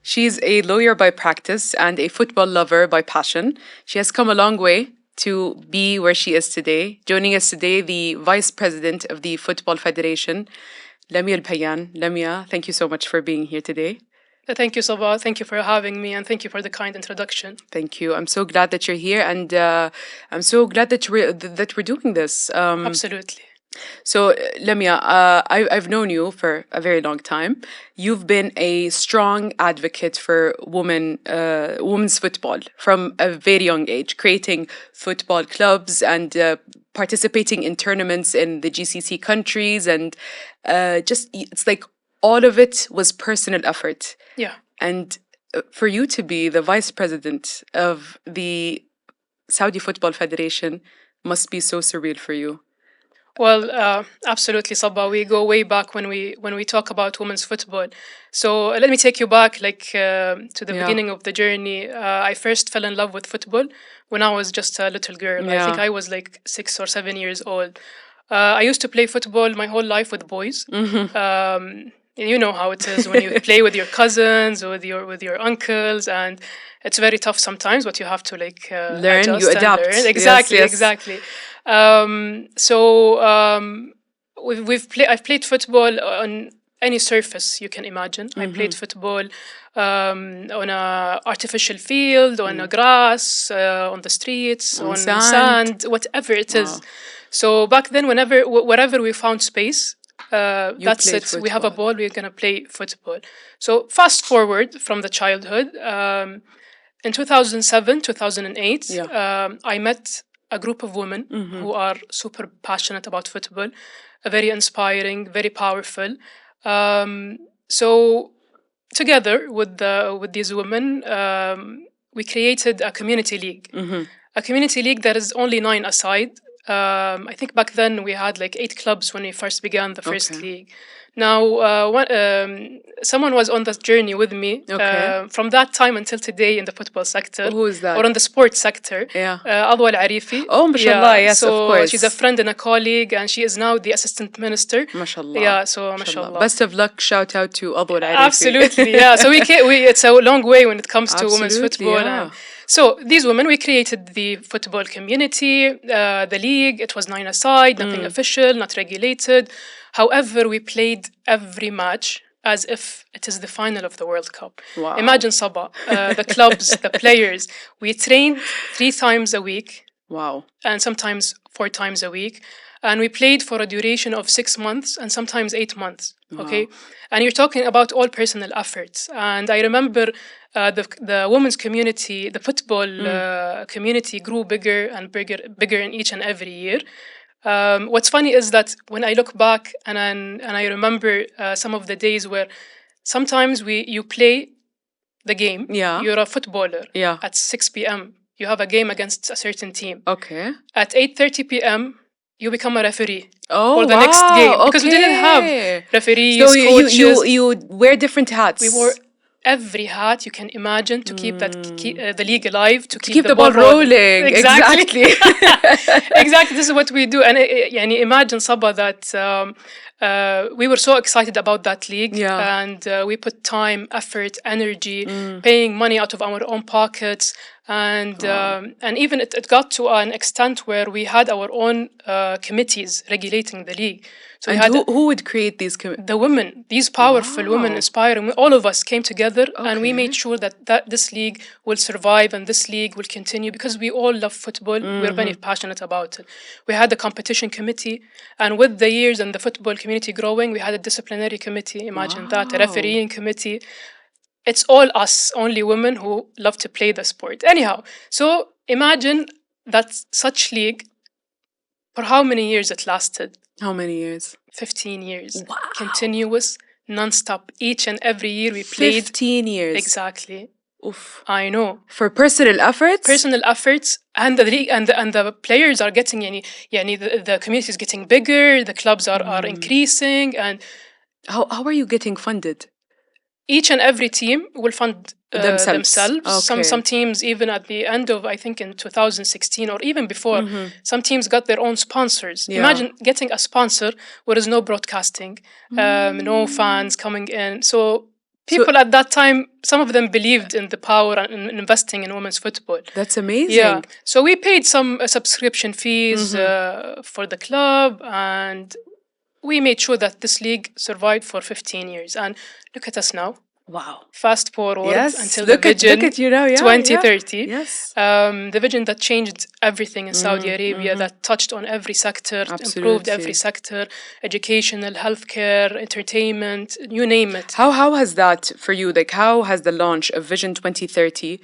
She's a lawyer by practice and a football lover by passion. She has come a long way to be where she is today. Joining us today, the Vice President of the Football Federation, Lamia Al-Payan. Lamia, thank you so much for being here today. Thank you, Sabah. Thank you for having me, and thank you for the kind introduction. Thank you. I'm so glad that you're here, and I'm so glad that we're doing this. Absolutely. So, Lamia, I've known you for a very long time. You've been a strong advocate for women's football from a very young age, creating football clubs and participating in tournaments in the GCC countries, and it's like all of it was personal effort. Yeah. And for you to be the vice president of the Saudi Football Federation must be so surreal for you. Well, absolutely, Sabah. We go way back when we talk about women's football. So let me take you back, to the beginning of the journey. I first fell in love with football when I was just a little girl. Yeah. I think I was like 6 or 7 years old. I used to play football my whole life with boys. You know how it is when you play with your cousins or with your uncles, and it's very tough sometimes, but you have to learn. adjust You adapt. and learn. Exactly, Yes. exactly. I've played football on any surface you can imagine. I played football on a artificial field, on a grass, on the streets, on sand, whatever it is. So back then, wherever we found space, that's it. Football. We have a ball, we're gonna play football. So fast forward from the childhood, in 2007, 2008, I met a group of women who are super passionate about football, very inspiring, very powerful. So together with these women, we created a community league. A community league that is only 9 aside. I think back then we had 8 clubs when we first began the first league. Now, someone was on that journey with me from that time until today in the football sector. Who is that? Or in the sports sector. Yeah. Adwa Al-Arifi. Oh, mashallah, yes, so of course. she's a friend and a colleague, and she is now the assistant minister. Mashallah. Yeah, so mashallah. Best of luck. Shout out to Adwa Al-Arifi. Absolutely, yeah. So it's a long way when it comes to women's football. Yeah. So these women, we created the football community, the league. It was 9 aside, nothing official, not regulated. However, we played every match as if it is the final of the World Cup. Wow. Imagine, Sabah, the clubs, the players. We trained 3 times a week. Wow. And sometimes 4 times a week. And we played for a duration of 6 months and sometimes 8 months. Okay. And you're talking about all personal efforts. And I remember the women's community, the football community grew bigger and bigger in each and every year. What's funny is that when I look back and I remember some of the days where sometimes you play the game. Yeah. You're a footballer. Yeah. At 6 p.m. you have a game against a certain team. Okay. At 8:30 p.m. you become a referee for the next game because we didn't have referees, coaches. You wear different hats. We wore every hat you can imagine to keep the league alive, to keep the ball rolling. Exactly. Exactly. This is what we do. And imagine, Sabah, that we were so excited about that league, and we put time, effort, energy, paying money out of our own pockets, and even it got to an extent where we had our own committees regulating the league. So and who would create these committees? The women, these powerful women, inspiring. All of us came together and we made sure that this league will survive and this league will continue because we all love football. We're very passionate about it. We had a competition committee, and with the years and the football community growing, we had a disciplinary committee. Imagine that, a refereeing committee. It's all us, only women who love to play the sport. Anyhow, so imagine that such league, for how many years it lasted? How many years? 15 years. Wow. Continuous, non-stop. Each and every year we played. 15 years. Exactly. Oof. I know. For personal efforts? Personal efforts, and the league and the players are getting, the community is getting bigger, the clubs are increasing, and how are you getting funded? Each and every team will fund themselves. Okay. Some teams, even at the end of, I think in 2016 or even before, some teams got their own sponsors. Yeah. Imagine getting a sponsor where there's no broadcasting, no fans coming in. So people at that time, some of them believed in the power and in investing in women's football. That's amazing. Yeah. So we paid some subscription fees for the club, and we made sure that this league survived for 15 years. And look at us now. Wow. Fast forward Yes. until Look the vision at you now. Yeah, 2030. Yeah. Yes. The vision that changed everything in Saudi Arabia, that touched on every sector, improved every sector, educational, healthcare, entertainment, you name it. How has that for you? Like, how has the launch of Vision 2030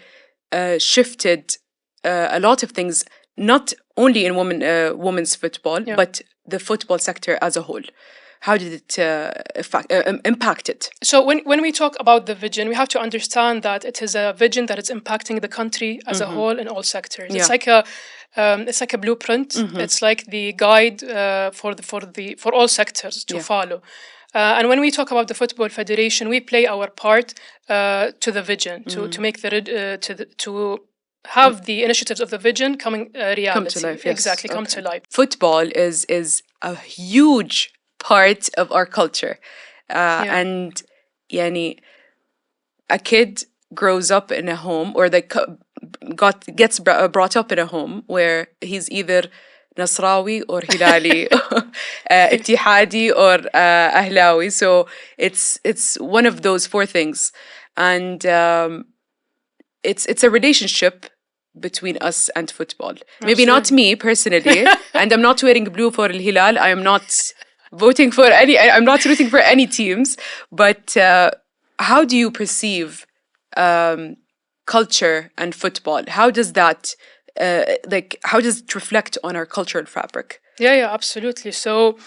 shifted a lot of things, not only in women's football, but the football sector as a whole? How did it impact it? So when we talk about the vision, we have to understand that it is a vision that is impacting the country as a whole in all sectors. Yeah. It's like a blueprint. It's like the guide for all sectors to follow. And when we talk about the Football Federation, we play our part to the vision, to make to have the initiatives of the vision coming reality. Come to life, yes. Exactly, come to life. Football is a huge part of our culture. And yani, a kid grows up in a home, or gets brought up in a home where he's either Nasrawi or Hilali, Ittihadi or Ahlawi. So it's one of those four things. And it's a relationship between us and football. Maybe not me personally, and I'm not wearing blue for Al Hilal. I am not voting for I'm not rooting for any teams. But how do you perceive culture and football? How does that how does it reflect on our cultural fabric? Yeah, absolutely. So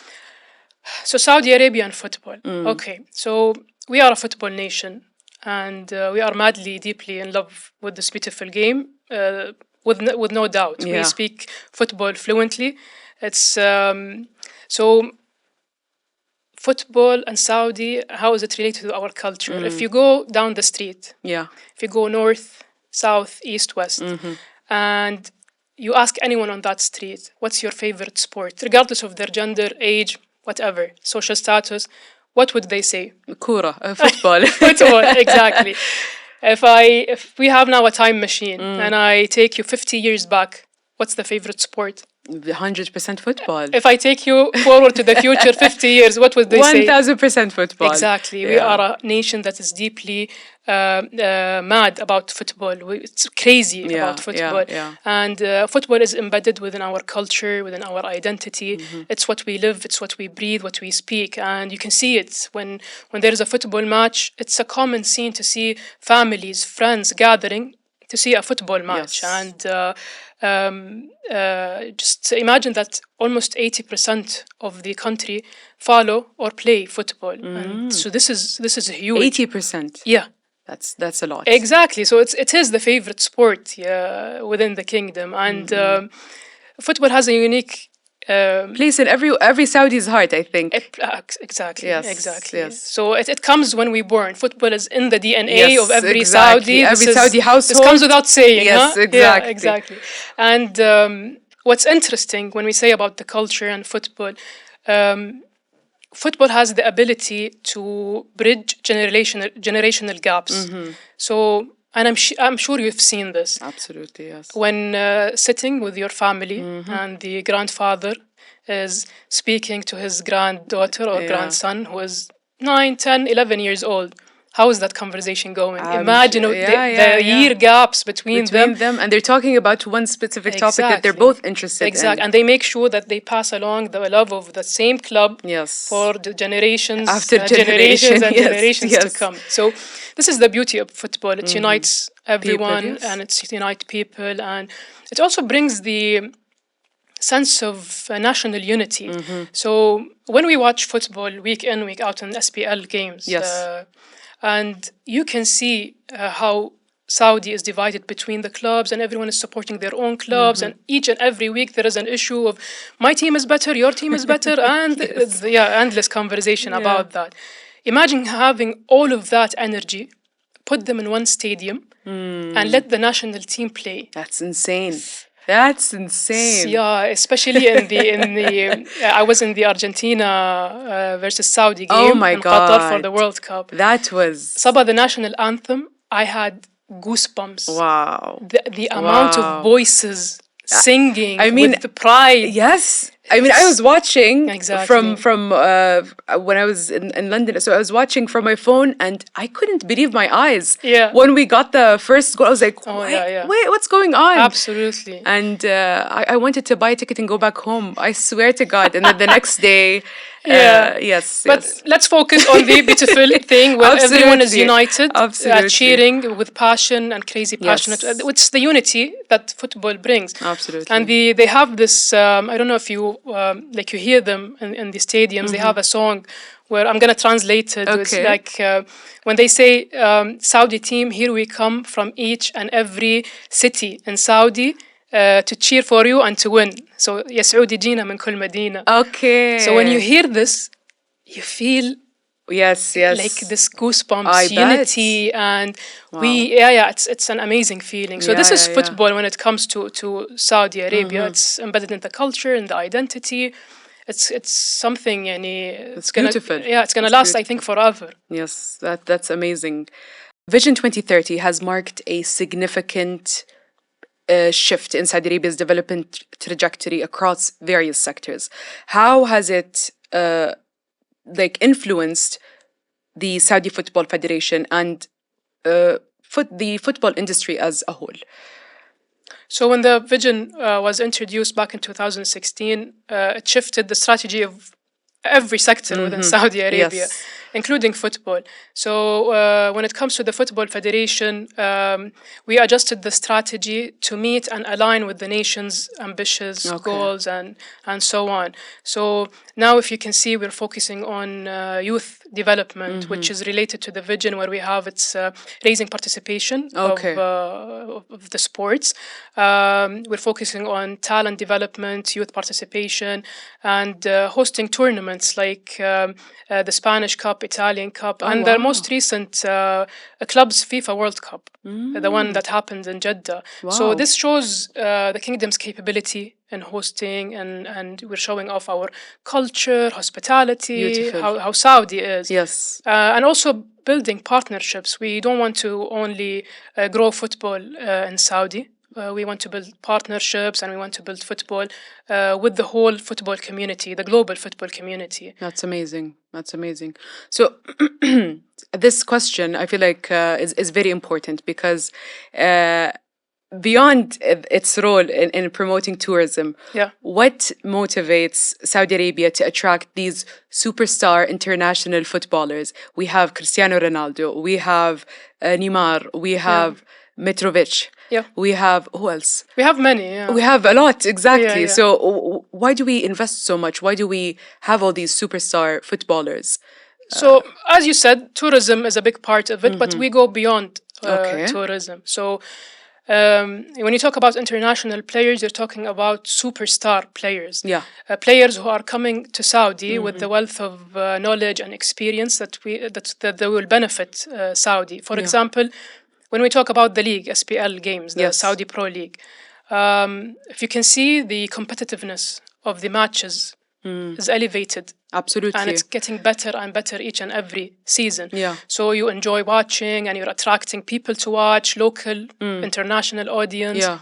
Saudi Arabia and football. Okay, so we are a football nation, and we are madly, deeply in love with this beautiful game. With no doubt, we speak football fluently. It's so football and Saudi. How is it related to our culture? If you go down the street, if you go north, south, east, west, and you ask anyone on that street, what's your favorite sport, regardless of their gender, age, whatever, social status, what would they say? Kura, football. Football, exactly. If we have now a time machine and I take you 50 years back, what's the favorite sport? 100% football. If I take you forward to the future 50 years, what would they say? 1000% football. Exactly. Yeah. We are a nation that is deeply mad about football. It's crazy about football. And football is embedded within our culture, within our identity. It's what we live, it's what we breathe, what we speak. And you can see it when there is a football match. It's a common scene to see families, friends gathering to see a football match. And just imagine that almost 80% of the country follow or play football. And so this is huge. 80%. Yeah. That's a lot. Exactly. So it is the favorite sport within the kingdom. And football has a unique place in every Saudi's heart, I think. Exactly. Yes, exactly. Yes. So it comes when we born. Football is in the DNA of every Saudi. Every Saudi household. This comes without saying. Yes, exactly. Yeah, exactly. And what's interesting when we say about the culture and football, football has the ability to bridge generational gaps. So. And I'm sure you've seen this. Absolutely, yes. When sitting with your family and the grandfather is speaking to his granddaughter or grandson who is 9, 10, 11 years old. How is that conversation going? Imagine the year gaps between them. And they're talking about one specific topic that they're both interested in. And they make sure that they pass along the love of the same club for the generations after generations and generations to come. So this is the beauty of football. It unites everyone and it unites people, and it also brings the sense of national unity. So when we watch football week in, week out in SPL games, and you can see how Saudi is divided between the clubs and everyone is supporting their own clubs, and each and every week there is an issue of my team is better, your team is better, and endless conversation about that. Imagine having all of that energy, put them in one stadium and let the national team play. That's insane. That's insane. Yeah, especially I was in the Argentina versus Saudi Oh game my in Qatar for the God. World Cup. That was Sabah, the national anthem, I had goosebumps. wow. The amount of Wow. voices singing I mean, with the pride. yes. I mean, I was watching Exactly. from when I was in London. So I was watching from my phone, and I couldn't believe my eyes. Yeah. When we got the first goal, I was like, Oh, wait, yeah. wait, what's going on? Absolutely. And I wanted to buy a ticket and go back home. I swear to God. And then the next day, Yeah. yes. But let's focus on the beautiful thing where everyone is Absolutely. united, Absolutely. cheering with passion and crazy passionate. Yes. It's the unity that football brings. Absolutely. And they have this. I don't know if you like you hear them in the stadiums. They have a song where I'm gonna translate it. It's Okay. like when they say Saudi team, here we come from each and every city in Saudi. To cheer for you and to win. So يا سعودي جينا من كل مدينة. Okay. So when you hear this, you feel yes, like this goosebumps, I unity, and it's an amazing feeling. So this is football when it comes to Saudi Arabia. It's embedded in the culture and the identity. It's something, it's beautiful. It's gonna last, I think, forever. Yes, that's amazing. Vision 2030 has marked a significant shift in Saudi Arabia's development trajectory across various sectors. How has it influenced the Saudi Football Federation and the football industry as a whole? So when the vision was introduced back in 2016, it shifted the strategy of every sector within Saudi Arabia, including football. So when it comes to the Football Federation, we adjusted the strategy to meet and align with the nation's ambitious goals and so on. So now if you can see, we're focusing on youth development, which is related to the vision where we have its raising participation of the sports. We're focusing on talent development, youth participation, and hosting tournaments like the Spanish Cup, Italian Cup, and the most recent club's FIFA World Cup, the one that happened in Jeddah. Wow. So this shows the kingdom's capability in hosting, and we're showing off our culture, hospitality, how Saudi is. Yes. And also building partnerships. We don't want to only grow football in Saudi. We want to build partnerships, and we want to build football with the whole football community, the global football community. That's amazing. That's amazing. So this question, I feel like, is very important because beyond its role in promoting tourism, what motivates Saudi Arabia to attract these superstar international footballers? We have Cristiano Ronaldo, we have Neymar, we have Mitrovic. We have, who else? We have many. We have a lot, exactly. So why do we invest so much? Why do we have all these superstar footballers? So as you said, tourism is a big part of it, but we go beyond tourism. So when you talk about international players, you're talking about superstar players. Players who are coming to Saudi with the wealth of knowledge and experience that they will benefit Saudi. For example, when we talk about the league, SPL games, the Saudi Pro League, if you can see, the competitiveness of the matches is elevated. Absolutely. And it's getting better and better each and every season. Yeah. So you enjoy watching, and you're attracting people to watch, local, international audience. Yeah.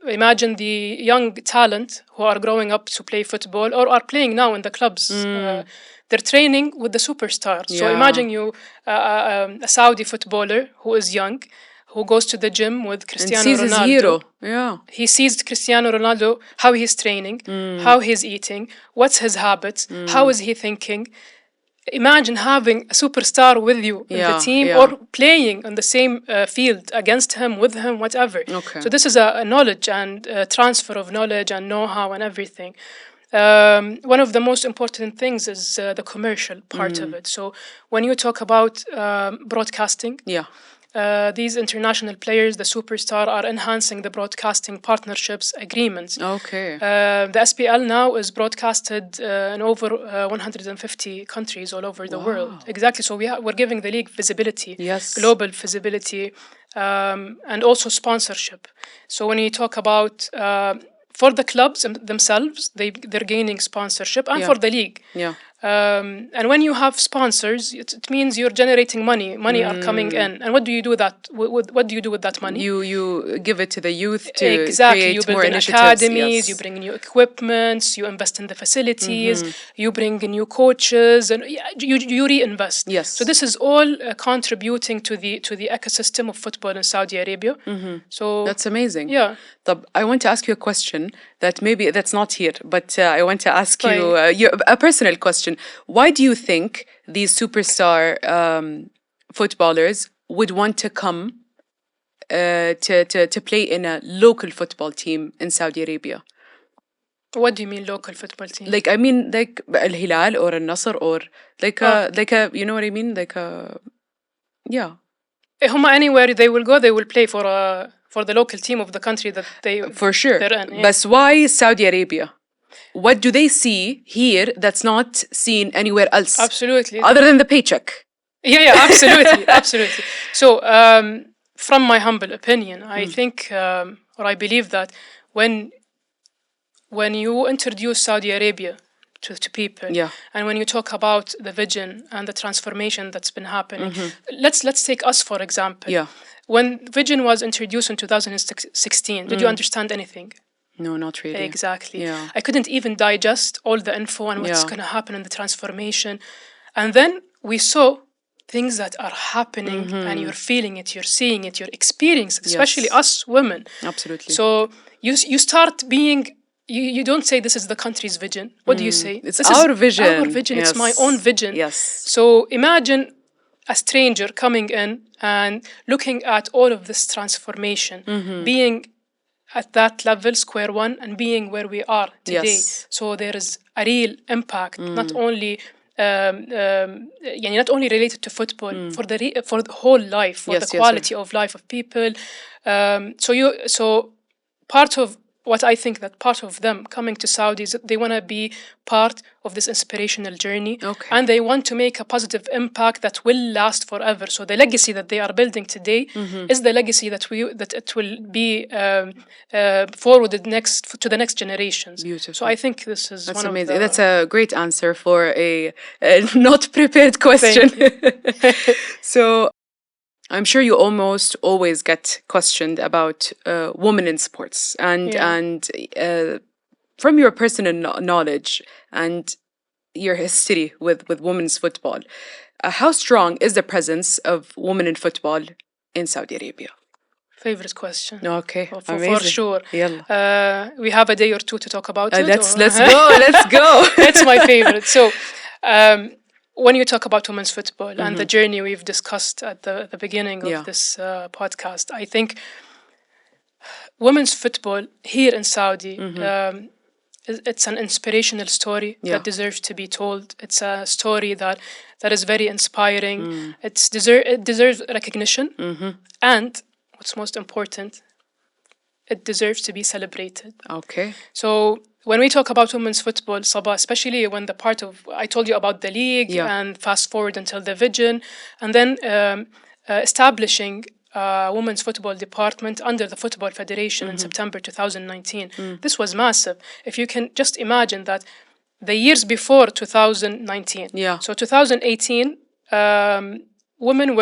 Imagine the young talent who are growing up to play football or are playing now in the clubs. They're training with the superstars. Yeah. So imagine you, a Saudi footballer who is young, who goes to the gym with Cristiano and sees Ronaldo. His hero. Yeah. He sees Cristiano Ronaldo, how he's training, how he's eating, what's his habits, how is he thinking. Imagine having a superstar with you in the team or playing on the same field against him, with him, whatever. Okay. So this is a knowledge and transfer of knowledge and know-how and everything. One of the most important things is the commercial part of it. So when you talk about broadcasting, these international players, the superstar, are enhancing the broadcasting partnerships agreements. Okay. The SPL now is broadcasted in over 150 countries all over the world. Exactly. So we're giving the league visibility, Yes. global visibility, and also sponsorship. So when you talk about for the clubs themselves, they're gaining sponsorship, and for the league. Yeah. And when you have sponsors, it means you're generating money. Money are coming in, and what do you do with that? What do you do with that money? You give it to the youth to Exactly. create You build more in initiatives. academies. Yes. You bring new equipments. You invest in the facilities. You bring new coaches, and you reinvest. Yes. So this is all contributing to the ecosystem of football in Saudi Arabia. So That's amazing. Yeah. طب, I want to ask you a question that maybe that's not here, but I want to ask you طيب. a personal question. Why do you think these superstar footballers would want to come to play in a local football team in Saudi Arabia? What do you mean local football team? Like, I mean, like Al Hilal or Al Nasr or like a, you know what I mean? Like a, yeah. Anywhere they will go, they will play for the local team of the country that for sure. they're in. Yeah. But why Saudi Arabia? What do they see here that's not seen anywhere else? Absolutely. Other than the paycheck. Yeah, absolutely, absolutely. So, from my humble opinion, I think, or I believe that when you introduce Saudi Arabia to people, and when you talk about the vision and the transformation that's been happening, let's take us for example. Yeah. When vision was introduced in 2016, did you understand anything? No, not really. Exactly. Yeah. I couldn't even digest all the info and what's going to happen in the transformation. And then we saw things that are happening and you're feeling it, you're seeing it, you're experiencing it, especially us women. Absolutely. So you start being, you don't say this is the country's vision. What do you say? It's our vision. Our vision. Yes. It's my own vision. Yes. So imagine a stranger coming in and looking at all of this transformation, being at that level, square one, and being where we are today. Yes. So there is a real impact, not only not only related to football, for the whole life, for the quality of life of people. So part of what I think that part of them coming to Saudi is that they want to be part of this inspirational journey, and they want to make a positive impact that will last forever. So the legacy that they are building today is the legacy that it will be forwarded to the next generations. Beautiful. So I think this is that's one amazing. of the... That's a great answer for a not prepared question. So I'm sure you almost always get questioned about women in sports, and from your personal knowledge and your history with women's football, how strong is the presence of women in football in Saudi Arabia? Favorite question. Okay, for sure. Yalla. We have a day or two to talk about it. Let's go. It's my favorite. So. When you talk about women's football and the journey we've discussed at the beginning of this podcast, I think women's football here in Saudi, it's an inspirational story that deserves to be told. It's a story that is very inspiring. It deserves recognition. And what's most important, it deserves to be celebrated. Okay. So when we talk about women's football, Sabah, especially when the part of, I told you about the league and fast forward until the vision, and then establishing a women's football department under the Football Federation in September 2019. This was massive. If you can just imagine that the years before 2019, so 2018, women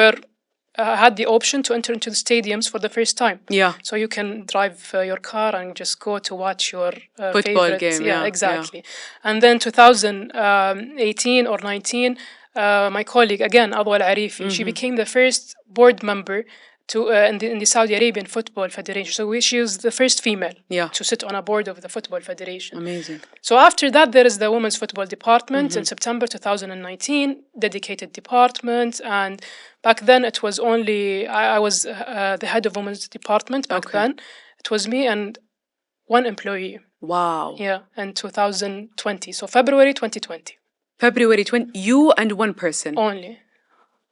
had the option to enter into the stadiums for the first time. So you can drive your car and just go to watch your football game. Exactly. And then 2018 or 19, my colleague again, Adwa Al-Arifi, she became the first board member in the Saudi Arabian Football Federation. So she was the first female to sit on a board of the Football Federation. Amazing. So after that, there is the Women's Football Department in September 2019, dedicated department. And back then, it was only, I was the head of Women's Department back then. It was me and one employee. Wow. Yeah, in 2020. So February 2020. February 20, you and one person? Only.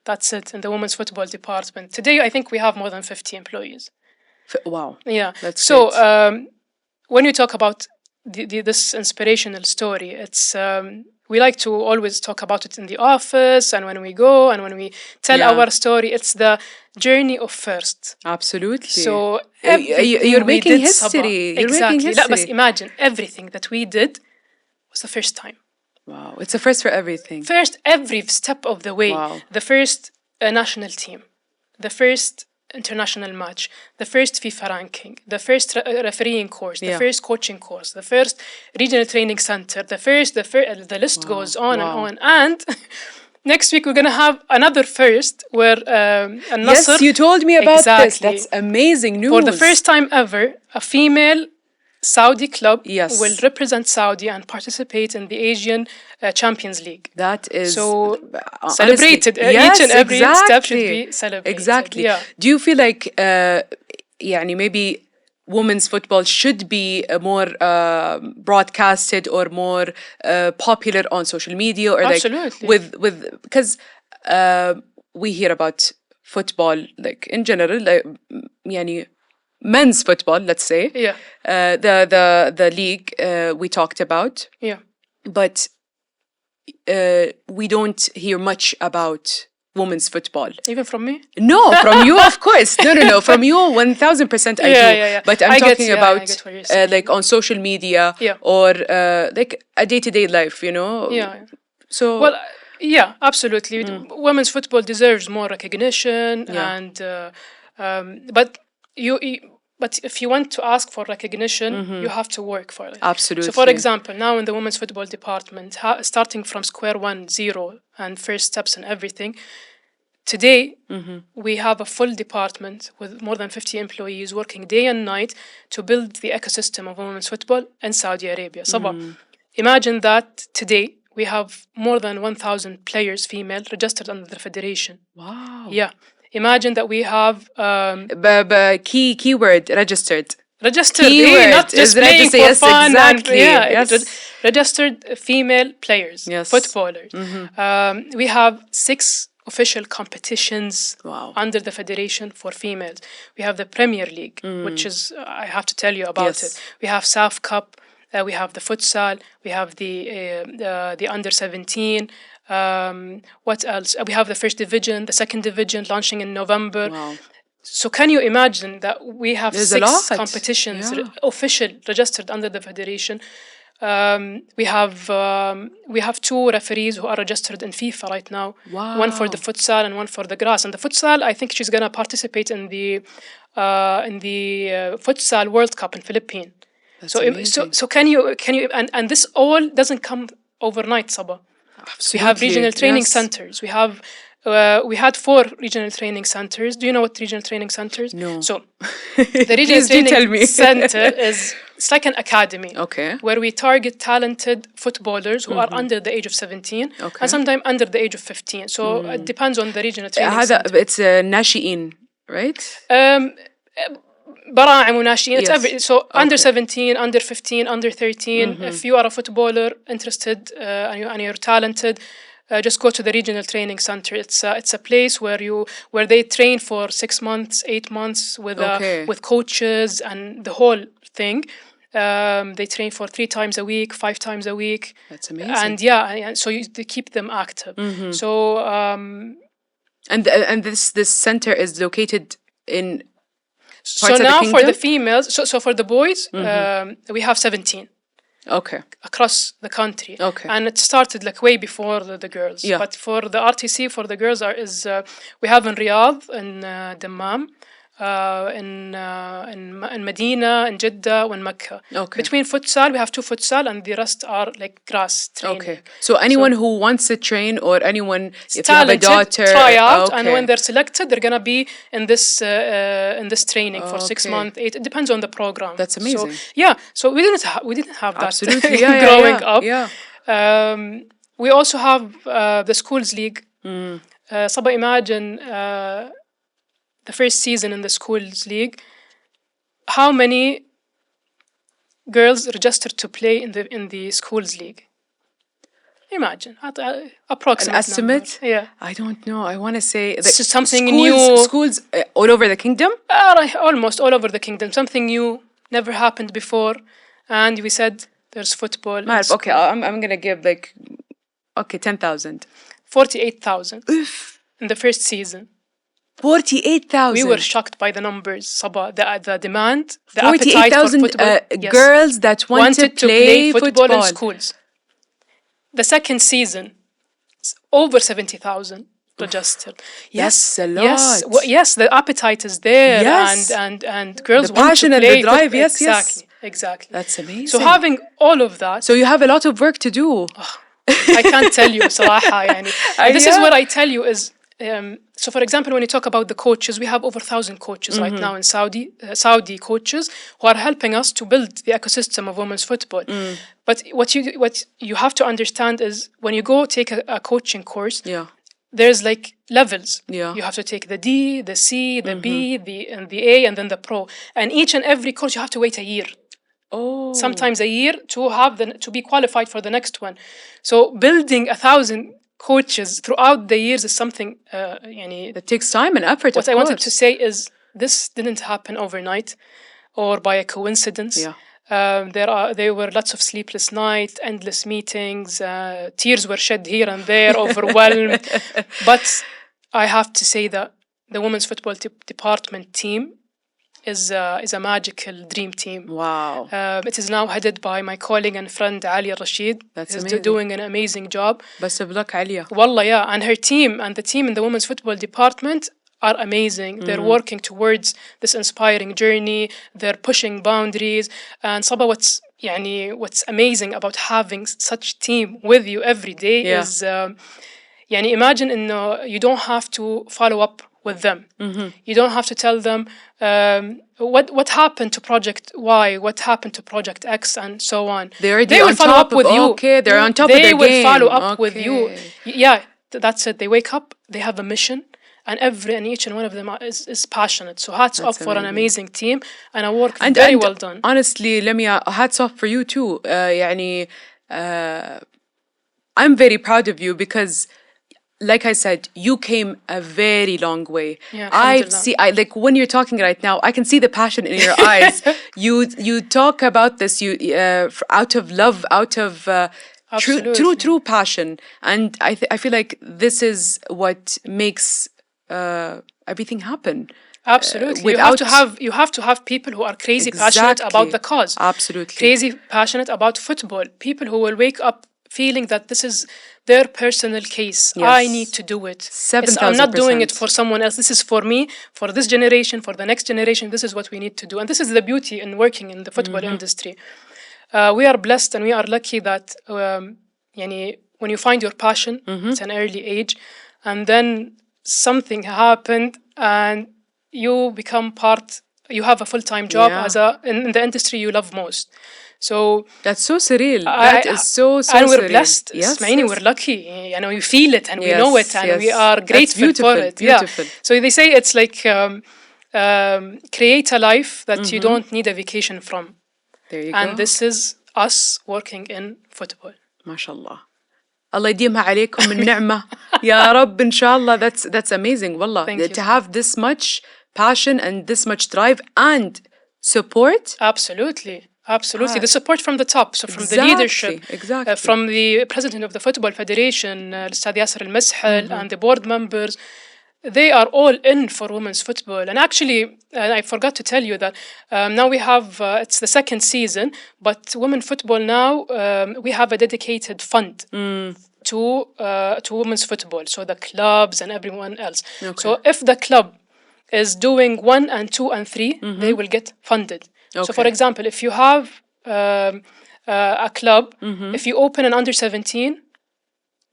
That's it in the women's football department. Today, I think we have more than 50 employees. Wow. Yeah. That's so great. when you talk about this inspirational story, it's we like to always talk about it in the office and when we go and when we tell Yeah. our story. It's the journey of first. Absolutely. So You're everything we making did, history. Sabah, You're making exactly. لا بس history. imagine everything that we did was the first time. Wow. It's a first for everything. First, every step of the way. Wow. The first national team, the first international match, the first FIFA ranking, the first refereeing course, the Yeah. first coaching course, the first regional training center, the list Wow. goes on and Wow. on. And next week we're gonna have another first where Yes, Al-Nasr, you told me about this. exactly, That's amazing news. for the first time ever, a female Saudi club Yes. will represent Saudi and participate in the Asian Champions League. That is So honestly, celebrated. yes, Each and every step should exactly. be celebrated. Exactly. Yeah. Do you feel like يعني maybe women's football should be more broadcasted or more popular on social media or Absolutely. like with because we hear about football like in general like يعني men's football, let's say. Yeah. The league we talked about. Yeah. But we don't hear much about women's football. Even from me? No, from you, of course. No. From you, 1000% I do. Yeah. But I'm I get- talking yeah, I about get what you're saying. like on social media Yeah. or like a day-to-day life, you know? Yeah. So, Well, yeah, absolutely. Women's football deserves more recognition, Yeah. and but but if you want to ask for recognition, you have to work for it. absolutely. So, for example, now in the women's football department, starting from square one, zero, and first steps and everything, today we have a full department with more than 50 employees working day and night to build the ecosystem of women's football in Saudi Arabia. Sabah, imagine that today we have more than 1,000 players, female, registered under the federation. Wow. Yeah. Imagine that we have Keyword registered. registered, Keyword not is just playing registered, for yes, fun. exactly, And, yes. registered female players, Yes. footballers. We have 6 official competitions Wow. under the federation for females. We have the Premier League, which is, I have to tell you about Yes. it. We have SAF Cup, we have the futsal, we have the under 17. What else? We have the first division, the second division launching in November. Wow. So can you imagine that we have There's a 6 lot. competitions Yeah. official registered under the federation? We have 2 referees who are registered in FIFA right now. Wow. One for the futsal and one for the grass. And the futsal, I think she's gonna participate in the futsal World Cup in Philippines. That's So amazing. so can you and this all doesn't come overnight, Sabah. We have Absolutely. regional training Yes. centers. We had 4 regional training centers. Do you know what regional training centers? No. So the regional Please do tell training me. center it's like an academy. Okay. Where we target talented footballers who are under the age of 17 Okay. and sometimes under the age of 15. So it depends on the regional training هذا center. it's ناشئين, right? براعم وناشئين. It's Yes. so under Okay. 17, under 15, under 13. If you are a footballer interested and you're talented, just go to the regional training center. It's a place where they train for 6 months, 8 months Okay. with coaches and the whole thing. They train for 3 times a week, 5 times a week. That's amazing. And yeah, and so they keep them active. So And this center is located in so parts of the now for the kingdom? females, so for the boys, we have 17 Okay. across the country. Okay. And it started like way before the girls. Yeah. But for the RTC, for the girls, we have in Riyadh, in Dammam, in Medina, in Jeddah, and Mecca. Okay. Between futsal, we have 2 futsal, and the rest are like grass training. Okay. So anyone who wants to train or anyone, if you have a Talented, daughter, try out, and okay. when they're selected, they're gonna be in this training for 6 Okay. months, 8. It depends on the program. That's amazing. So, yeah, so we didn't have that Absolutely. Yeah, growing up. Yeah. We also have the schools league. Sabah, imagine the first season in the schools league. How many girls registered to play in the schools league? Imagine, An approximate estimate? number. Yeah. I don't know. I want to say It's just something schools, new. Schools all over the kingdom. Almost all over the kingdom. Something new, never happened before. And we said there's football. ما أعرف. Okay, I'm gonna give like 10,000. 48,000 in the first season. 48,000. We were shocked by the numbers, Sabah. The demand, the appetite for 48,000 football. Yes. girls that wanted to play football in schools. The second season, it's over 70,000 registered. Yes, a lot. Yes, the appetite is there. Yes. And girls The want passion to and play the drive, football. yes. Exactly. That's amazing. So having all of that. So you have a lot of work to do. I can't tell you, صراحة, يعني. This is what I tell you is, so for example, when you talk about the coaches, we have over 1,000 coaches right now in Saudi coaches who are helping us to build the ecosystem of women's football. But what you have to understand is when you go take a coaching course, there's like levels. You have to take the D, the C, the B, and the A, and then the Pro. And each and every course you have to wait a year. Sometimes a year to be qualified for the next one. So building 1,000 coaches throughout the years is something that takes time and effort. What I wanted to say is this didn't happen overnight or by a coincidence. There were lots of sleepless nights, endless meetings, tears were shed here and there, overwhelmed. But I have to say that the women's football department team is a magical dream team. Wow. It is now headed by my colleague and friend Ali Rashid. That's He's amazing. doing an amazing job. Best of luck, Alia. Wallah, yeah. And her team and the team in the women's football department are amazing. They're working towards this inspiring journey. They're pushing boundaries. And Sabah, what's amazing about having such team with you every day is, imagine you don't have to follow up with them. You don't have to tell them what happened to project Y, what happened to project X, and so on. They will follow up with you. Okay, they're on top of their game. They will follow up with you. Yeah, that's it. They wake up, they have a mission, and each and one of them is passionate. So hats off for an amazing team and a work very well done. Honestly, Lamia, hats off for you too. I'm very proud of you because, like I said, you came a very long way. Like when you're talking right now, I can see the passion in your eyes. You talk about this out of love, out of true passion, and I feel like this is what makes everything happen. Absolutely. You have to have people who are crazy passionate about the cause. Absolutely. Crazy passionate about football. People who will wake up feeling that this is their personal case. Yes. I need to do it. 7,000%. I'm not doing it for someone else. This is for me, for this generation, for the next generation. This is what we need to do. And this is the beauty in working in the football industry. We are blessed and we are lucky that when you find your passion at an early age, and then something happened and you become you have a full-time job in the industry you love most. So that's so surreal. That is so and we're surreal. blessed. Yes, we're lucky. We feel it and we know it and we are grateful for it. Beautiful. Yeah. So they say it's like create a life that you don't need a vacation from. There you go. And this is us working in football. MashaAllah. Allah يديمها عليكم من نعمة. يا رب إن شاء الله. That's amazing. Wallah. Thank you. To have this much passion and this much drive and support. Absolutely. The support from the top, so from the leadership, from the president of the Football Federation, Ustad Yasser Al-Mashal, and the board members, they are all in for women's football. And actually, I forgot to tell you that now we have, it's the second season, but women football now, we have a dedicated fund to women's football, so the clubs and everyone else. Okay. So if the club is doing 1 and 2 and 3, they will get funded. Okay. So, for example, if you have a club, if you open an under 17,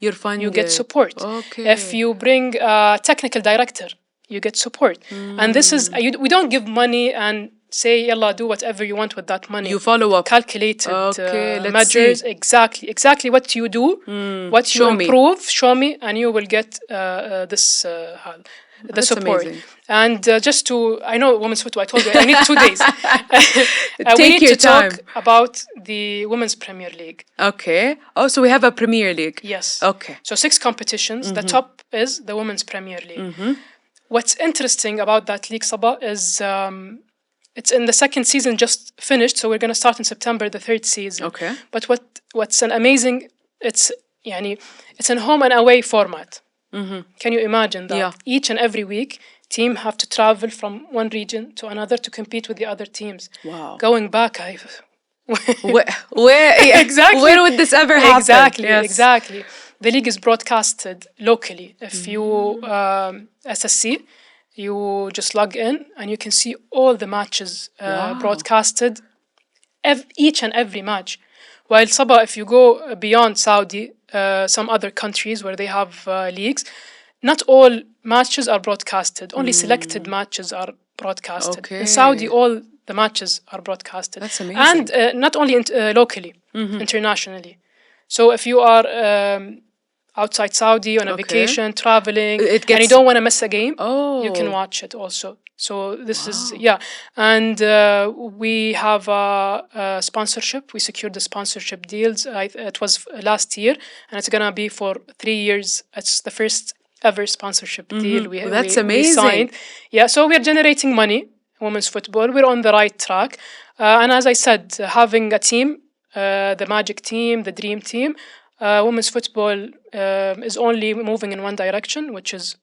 you get support. Okay. If you bring a technical director, you get support. And this is, we don't give money and say, yalla, do whatever you want with that money. You follow up. Calculated measures. See. Exactly what you do, what you improve, show me, and you will get this. the That's support. amazing. And just to, I know women's football, I told you, I need 2 days. We Take need your to talk time. about the Women's Premier League. Okay. Oh, so we have a Premier League. Yes. Okay. So 6 competitions. The top is the Women's Premier League. What's interesting about that league, Sabah, is it's in the second season just finished. So we're going to start in September, the third season. Okay. But what's an amazing, it's an home and away format. Can you imagine that? Yeah. Each and every week, team have to travel from one region to another to compete with the other teams. Wow. Going back, Where exactly. Where would this ever happen? Exactly, Yes. exactly. The league is broadcasted locally. If you SSC, you just log in and you can see all the matches Wow. broadcasted, each and every match. While Sabah, if you go beyond Saudi, some other countries where they have leagues, not all matches are broadcasted. Only selected matches are broadcasted. Okay. In Saudi, all the matches are broadcasted. That's amazing. And not only locally, internationally. So if you are outside Saudi on a vacation, traveling, and you don't want to miss a game, you can watch it also. So this is, and we have a sponsorship. We secured the sponsorship deals. It was last year, and it's gonna be for 3 years. It's the first ever sponsorship deal That's we amazing. signed. Yeah, so we are generating money. Women's football, we're on the right track. And as I said, having a team, the magic team, the dream team, women's football is only moving in one direction, which is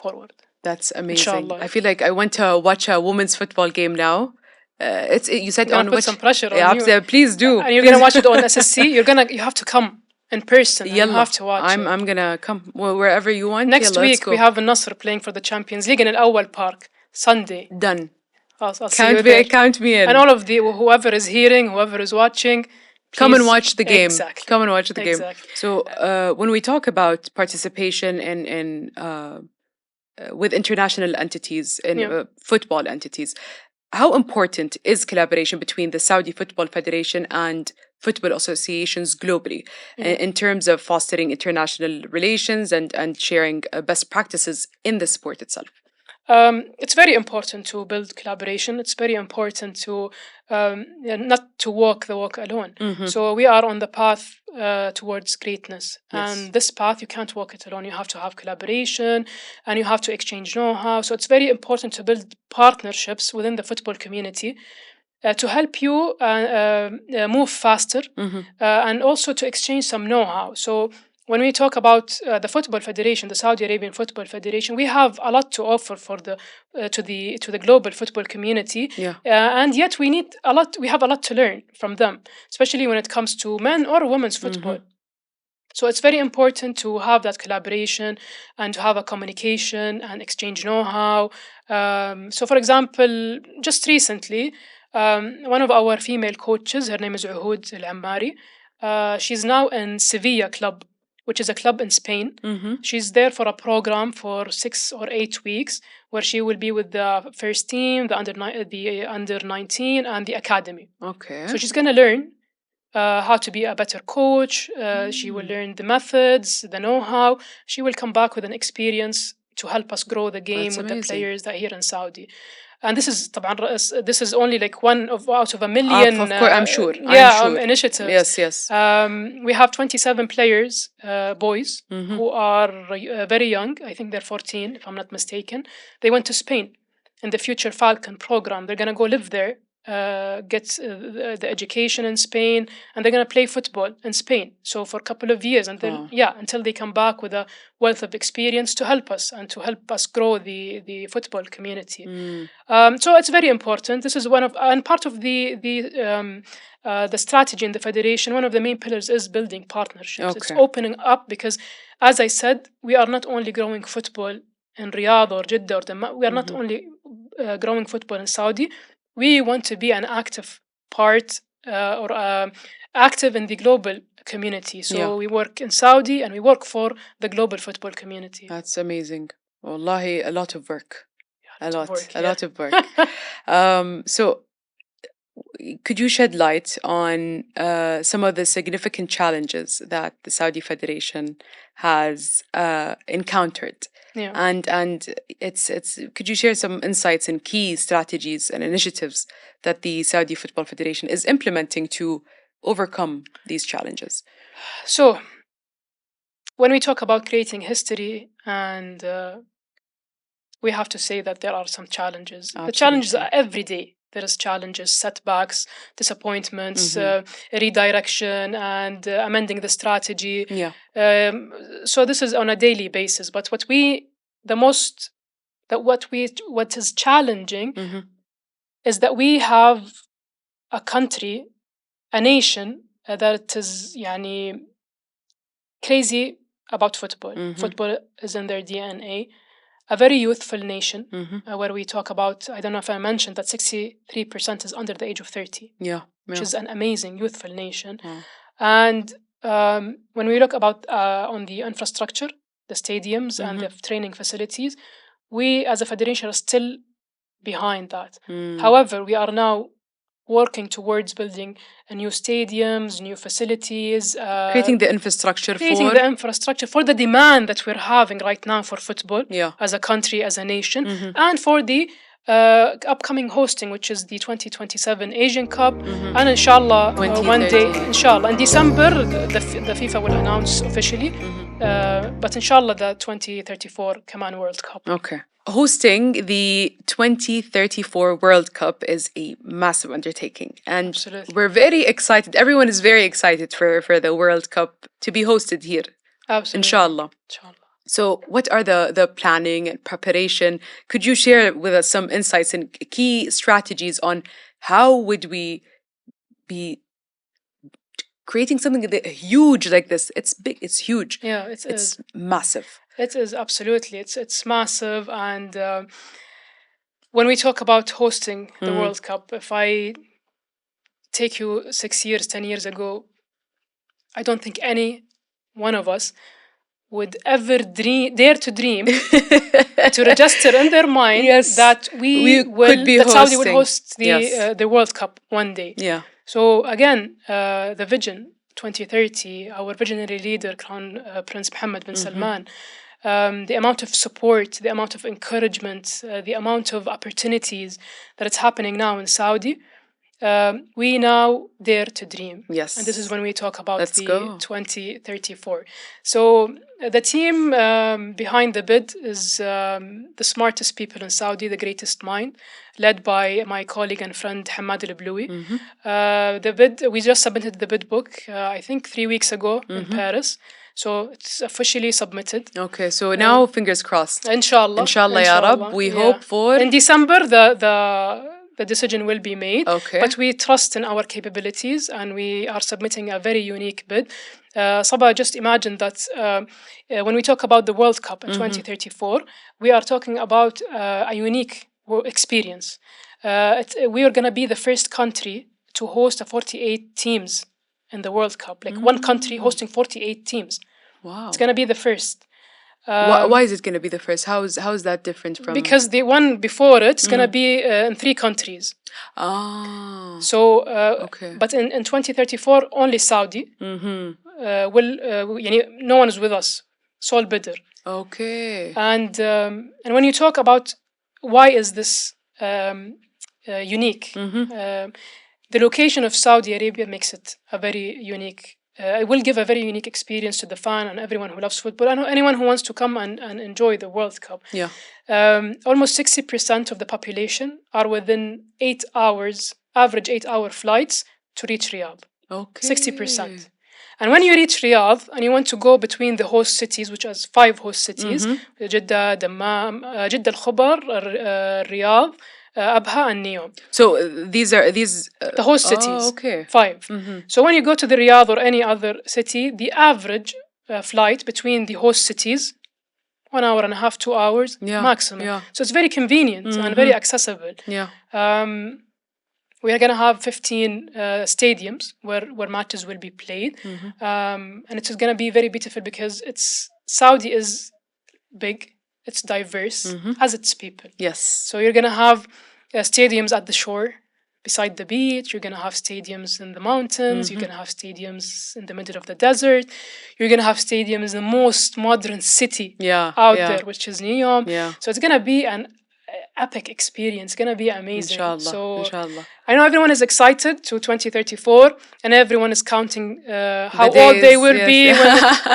forward. That's amazing. Inshallah. I feel like I went to watch a women's football game now. You said You're on gonna put which? some pressure on Yeah, you. please do. And you're gonna watch it on SSC. You have to come in person. And you Yalla. have to watch it. I'm gonna come wherever you want. Next Yalla, let's week go. we have Al-Nasr playing for the Champions League in Al-Awwal Park, Sunday. Done. I'll see you there. Count me in. And all of whoever is hearing, whoever is watching, come and please- watch the game. Exactly. Come and watch the game. Exactly. So when we talk about participation in with international entities in football entities, how important is collaboration between the Saudi Football Federation and football associations globally in terms of fostering international relations and sharing best practices in the sport itself? It's very important to build collaboration. It's very important to not to walk the walk alone. So we are on the path towards greatness. And this path, you can't walk it alone. You have to have collaboration and you have to exchange know-how. So it's very important to build partnerships within the football community to help you move faster and also to exchange some know-how. So when we talk about the Football Federation, the Saudi Arabian Football Federation, we have a lot to offer for to the global football community, and yet we have a lot to learn from them, especially when it comes to men or women's football. So it's very important to have that collaboration and to have a communication and exchange know-how. So, for example, just recently, one of our female coaches, her name is Uhud Al-Ammari, she's now in Sevilla club, which is a club in Spain. She's there for a program for 6 or 8 weeks, where she will be with the first team, the under 19, and the academy. Okay. So she's gonna learn how to be a better coach. She will learn the methods, the know-how. She will come back with an experience to help us grow the game with the players that are here in Saudi. And this is only like one out of a million. Of course, I'm sure. Initiatives. Yes. We have 27 players, boys, who are very young. I think they're 14, if I'm not mistaken. They went to Spain in the Future Falcon program. They're gonna go live there, get the education in Spain, and they're gonna play football in Spain. So for a couple of years until they come back with a wealth of experience to help us and to help us grow the football community. So it's very important. This is part of the strategy in the federation. One of the main pillars is building partnerships. It's opening up because, as I said, we are not only growing football in Riyadh or Jeddah or Dammam. We are not only growing football in Saudi. We want to be an active part or active in the global community. So we work in Saudi and we work for the global football community. That's amazing. Wallahi, a lot of work. A lot of work. So could you shed light on some of the significant challenges that the Saudi Federation has encountered Yeah. And it's could you share some insights and key strategies and initiatives that the Saudi Football Federation is implementing to overcome these challenges? So, when we talk about creating history, and we have to say that there are some challenges. The challenges are Absolutely. every day. There is challenges, setbacks, disappointments, Mhm. redirection, and amending the strategy. Yeah. So this is on a daily basis. But the most that what is challenging Mhm. is that we have a country, a nation that is يعني crazy about football. Mhm. Football is in their DNA. A very youthful nation, Mhm. where we talk about, I don't know if I mentioned that 63% is under the age of 30, Yeah. which Yeah. is an amazing youthful nation. Wow. And when we look about on the infrastructure, the stadiums and the Mhm. training facilities, we as a federation are still behind that. Mm. However, we are now working towards building new stadiums, new facilities, Creating the infrastructure creating for. the infrastructure for the demand that we're having right now for football Yeah. as a country, as a nation, Mhm. and for the upcoming hosting, which is the 2027 Asian Cup. Mhm. And inshallah, one day, 2030. inshallah, in December, the FIFA will announce officially. Mhm. But inshallah, the 2034 Kaman World Cup. Okay. Hosting the 2034 World Cup is a massive undertaking. And Absolutely. we're very excited. Everyone is very excited for the World Cup to be hosted here, Absolutely. inshallah. Inshallah. So, what are the planning and preparation? Could you share with us some insights and key strategies on how would we be creating something huge like this? It's big, it's huge, Yeah, it it's is. massive. It is absolutely. It's massive, and when we talk about hosting the Mm. World Cup, if I take you 6 years, 10 years ago, I don't think any one of us would ever dare to dream to register in their mind Yes, that we could be that Saudi will hosting. host Yes. the World Cup one day. Yeah. So again, the vision 2030, our visionary leader, Crown Prince Mohammed bin Salman, the amount of support, the amount of encouragement, the amount of opportunities that it's happening now in Saudi, we now dare to dream. Yes. And this is when we talk about Let's the go. 2034. So the team behind the bid is the smartest people in Saudi, the greatest mind, led by my colleague and friend Hamad Al-Bloui. The bid, we just submitted the bid book, I think 3 weeks ago in Paris. So it's officially submitted. Okay, so now fingers crossed. Inshallah. Inshallah, ya Rab. We hope for. In December, the decision will be made. Okay. But we trust in our capabilities, and we are submitting a very unique bid. Sabah, just imagine that when we talk about the World Cup in 2034, we are talking about a unique experience. We are going to be the first country to host 48 teams in the World Cup. Like one country hosting 48 teams. Wow. It's going to be the first. Why is it going to be the first? How is that different from? Because the one before it's going to be in 3 countries. Ah. So, okay. But in 2034, only Saudi will, no one is with us, sole bidder. Okay. And when you talk about why is this unique, the location of Saudi Arabia makes it a very unique. It will give a very unique experience to the fan and everyone who loves football and anyone who wants to come and enjoy the World Cup. Yeah. Almost 60% of the population are within 8 hours, average 8-hour flights to reach Riyadh. Okay. 60%. And when you reach Riyadh and you want to go between the host cities, which has 5 host cities, Jeddah, Dammam, Jeddah Al-Khobar, Riyadh, Abha, and Neom. So these are the host cities. Oh, okay. 5. So when you go to the Riyadh or any other city, the average flight between the host cities, 1 hour and a half, 2 hours maximum. Yeah. So it's very convenient and very accessible. Yeah. We are going to have 15 stadiums where matches will be played. And it's going to be very beautiful because Saudi is big, it's diverse, has its people. Yes. So you're going to have stadiums at the shore, beside the beach. You're gonna have stadiums in the mountains. You're Mm-hmm. gonna have stadiums in the middle of the desert. You're gonna have stadiums in the most modern city Yeah, out yeah, there, which is Neom. yeah. So it's gonna be an epic experience. It's gonna be amazing. Inshallah, So inshallah. I know everyone is excited to 2034, and everyone is counting how The old they days, will yes. be,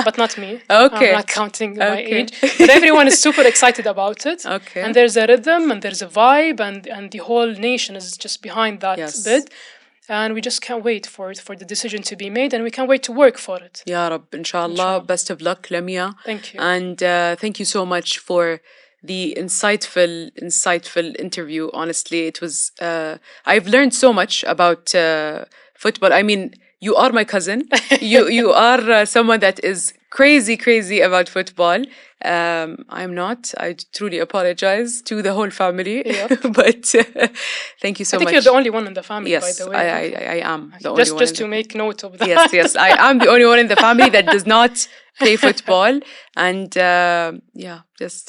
but not me. Okay. I'm not counting my Okay. age. But everyone is super excited about it. Okay. And there's a rhythm and there's a vibe, and the whole nation is just behind that Yes. bid. And we just can't wait for the decision to be made, and we can't wait to work for it. Ya Rab, inshallah. Inshallah. Best of luck, Lamia. Thank you. And thank you so much for the insightful interview. Honestly, it was. I've learned so much about football. I mean, you are my cousin. You are someone that is crazy about football. I'm not. I truly apologize to the whole family. Yep. But thank you so I think much. you're the only one in the family, Yes, by the way. I am the only one. Just in to the- make note of that. Yes, I am the only one in the family that does not play football. And yeah, just.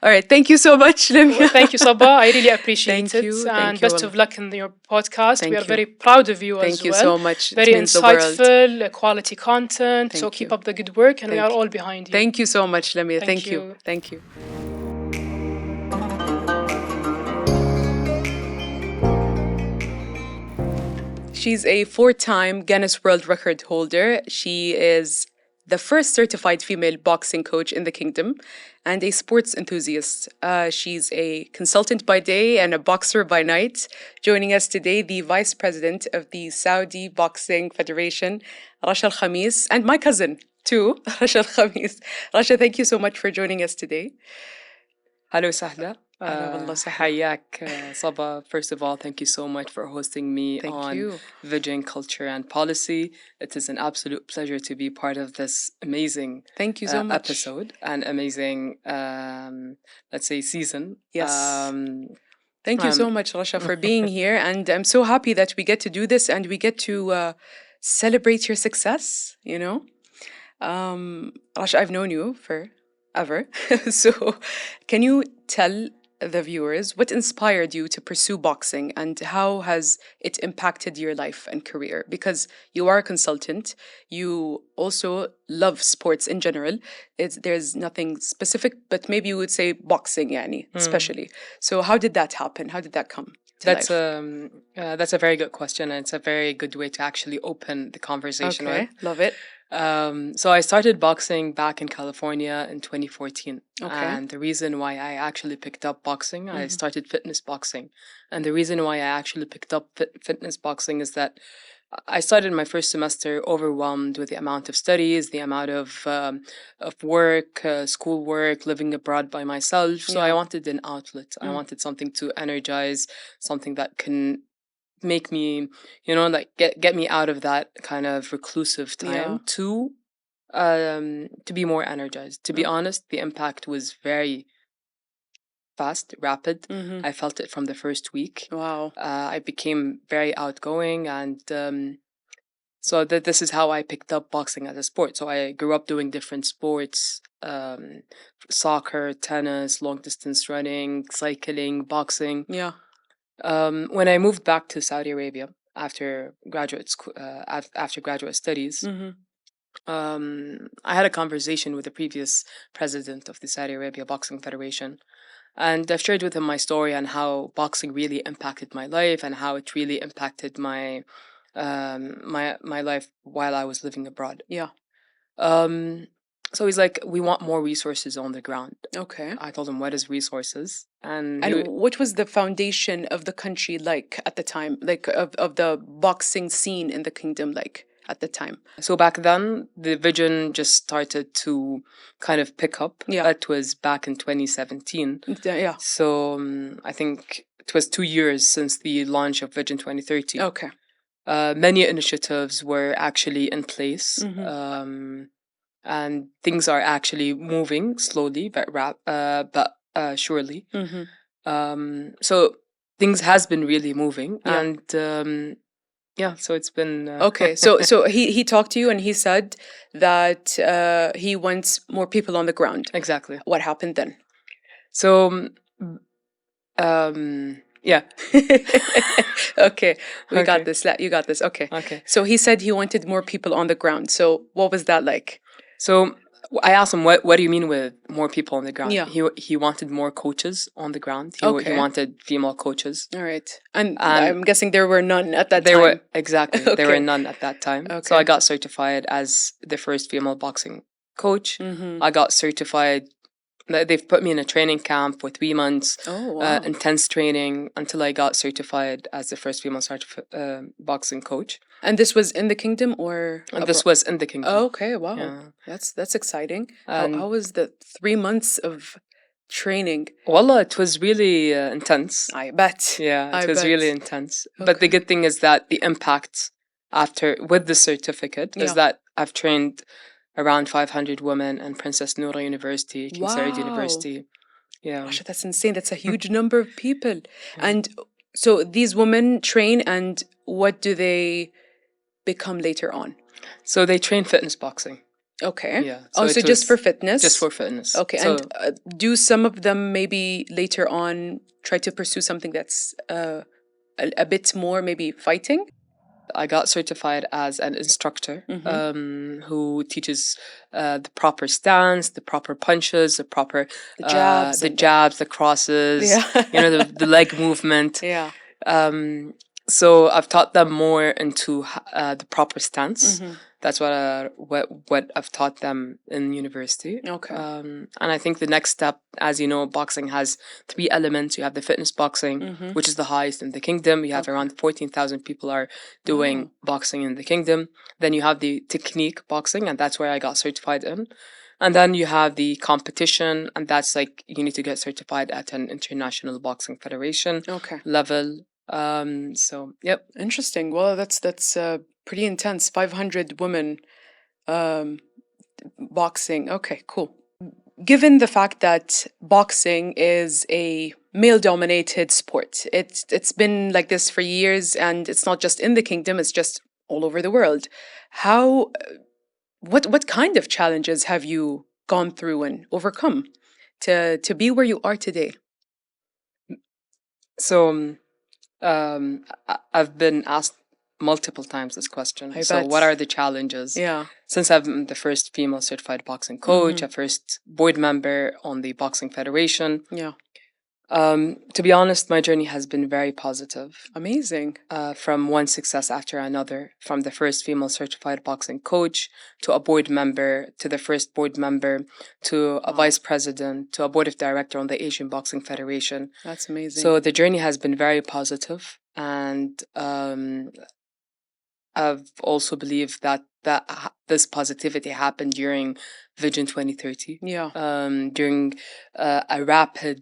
All right, thank you so much, Lamia. Well, thank you, Sabah. I really appreciate Thank it. you, And thank you, best of luck in your podcast. Thank we are you. very proud of you Thank as you well. so much. It Very means the world. insightful, quality content. So Thank keep you. up the good work, and we Thank are you. all behind you. Thank you so much, Lamia. Thank Thank you. you. Thank you. She's a 4-time Guinness World Record holder. She is the first certified female boxing coach in the kingdom and a sports enthusiast. She's a consultant by day and a boxer by night. Joining us today, the vice president of the Saudi Boxing Federation, Rasha Al Khamis, and my cousin too, Rasha Al Khamis. Rasha, thank you so much for joining us today. Hello, Sahla. أهلا والله سهلا. حياك Sabah. First of all, thank you so much for hosting me Thank on you. Vision, Culture and Policy. It is an absolute pleasure to be part of this amazing Thank you so much. episode and amazing, let's say, season. Yes. Thank you so much, Rasha, for being here. And I'm so happy that we get to do this and we get to celebrate your success, you know? Rasha, I've known you forever. So can you tell the viewers what inspired you to pursue boxing and how has it impacted your life and career? Because you are a consultant, you also love sports in general. There's nothing specific, but maybe you would say boxing, yani, especially. So how did that happen? How did that come to life? That's a very good question, and it's a very good way to actually open the conversation Okay, with. love it. So I started boxing back in California in 2014. Okay. And the reason why I actually picked up boxing, I started fitness boxing. And the reason why I actually picked up fitness boxing is that I started my first semester overwhelmed with the amount of studies, the amount of work, schoolwork, living abroad by myself. So I wanted an outlet. I wanted something to energize, something that can make me, like get me out of that kind of reclusive time to be more energized. To be honest, the impact was very fast, rapid. I felt it from the first week. Wow. I became very outgoing, and so this is how I picked up boxing as a sport. So I grew up doing different sports, soccer, tennis, long distance running, cycling, boxing. Yeah. When I moved back to Saudi Arabia after graduate studies, I had a conversation with the previous president of the Saudi Arabia Boxing Federation, and I've shared with him my story and how boxing really impacted my life and how it really impacted my my life while I was living abroad. Yeah. So he's like, we want more resources on the ground. Okay. I told him, what is resources? And what was the foundation of the country like at the time, like of the boxing scene in the kingdom like at the time? So back then, the vision just started to kind of pick up. Yeah. It was back in 2017. Yeah. So I think it was 2 years since the launch of Vision 2030. Okay. Many initiatives were actually in place. And things are actually moving slowly, but surely. So things has been really moving, Yeah. and yeah, so it's been Okay, so he talked to you and he said that he wants more people on the ground. exactly. What happened then? So Yeah. Okay, we got Okay. this. You got this. Okay. Okay. So he said he wanted more people on the ground. So what was that like? So I asked him, what do you mean with more people on the ground? Yeah. He wanted more coaches on the ground. He Okay. wanted female coaches. All right. And And I'm guessing there were none at that there time. were exactly there were Okay. none at that time. So Okay. I got certified as the first female boxing coach. Mm-hmm. I got certified. They've put me in a training camp for 3 months, Oh, wow. intense training until I got certified as the first female boxing coach. And this was in the kingdom or And this abroad? was in the kingdom. Oh, okay. Wow. Yeah. That's exciting. And How was the 3 months of training? Wallah, it was really intense. I bet. Yeah, I it was bet. really intense. But the Okay. good thing is that the impact after with the certificate is Yeah. that I've trained around 500 women in Princess Noura University, King Saud Wow. University. Yeah. Masha, that's insane. That's a huge number of people. And so these women train, and what do they become later on? So they train fitness boxing. Okay. Yeah. So it so just for was fitness? just for fitness. Okay. So And do some of them maybe later on try to pursue something that's a bit more maybe fighting? I got certified as an instructor Mm-hmm. who teaches the proper stance, the proper punches, the proper The jabs. the and jabs, the crosses, Yeah. the leg movement. Yeah. So I've taught them more into the proper stance. Mm-hmm. That's what I've taught them in university. Okay. And I think the next step, as you know, boxing has 3 elements. You have the fitness boxing, Mm-hmm. which is the highest in the kingdom. You have Okay. around 14,000 people are doing Wow. boxing in the kingdom. Then you have the technique boxing, and that's where I got certified in. And then you have the competition, and that's like you need to get certified at an international boxing federation Okay. level. So yep. Interesting. Well, that's pretty intense. 500 women um, boxing. Okay, cool. Given the fact that boxing is a male-dominated sport, it's been like this for years, and it's not just in the kingdom; it's just all over the world. How, what kind of challenges have you gone through and overcome to be where you are today? So I've been asked multiple times this question. I So bet. what are the challenges? Yeah. Since I'm the first female certified boxing coach, Mhm. a first board member on the Boxing Federation. Yeah. To be honest, my journey has been very positive. Amazing. From one success after another, from the first female certified boxing coach to a board member, to the first board member, to a Wow. vice president, to a board of director on the Asian Boxing Federation. That's amazing. So the journey has been very positive, and I've also believed that this positivity happened during Vision 2030, yeah. during a rapid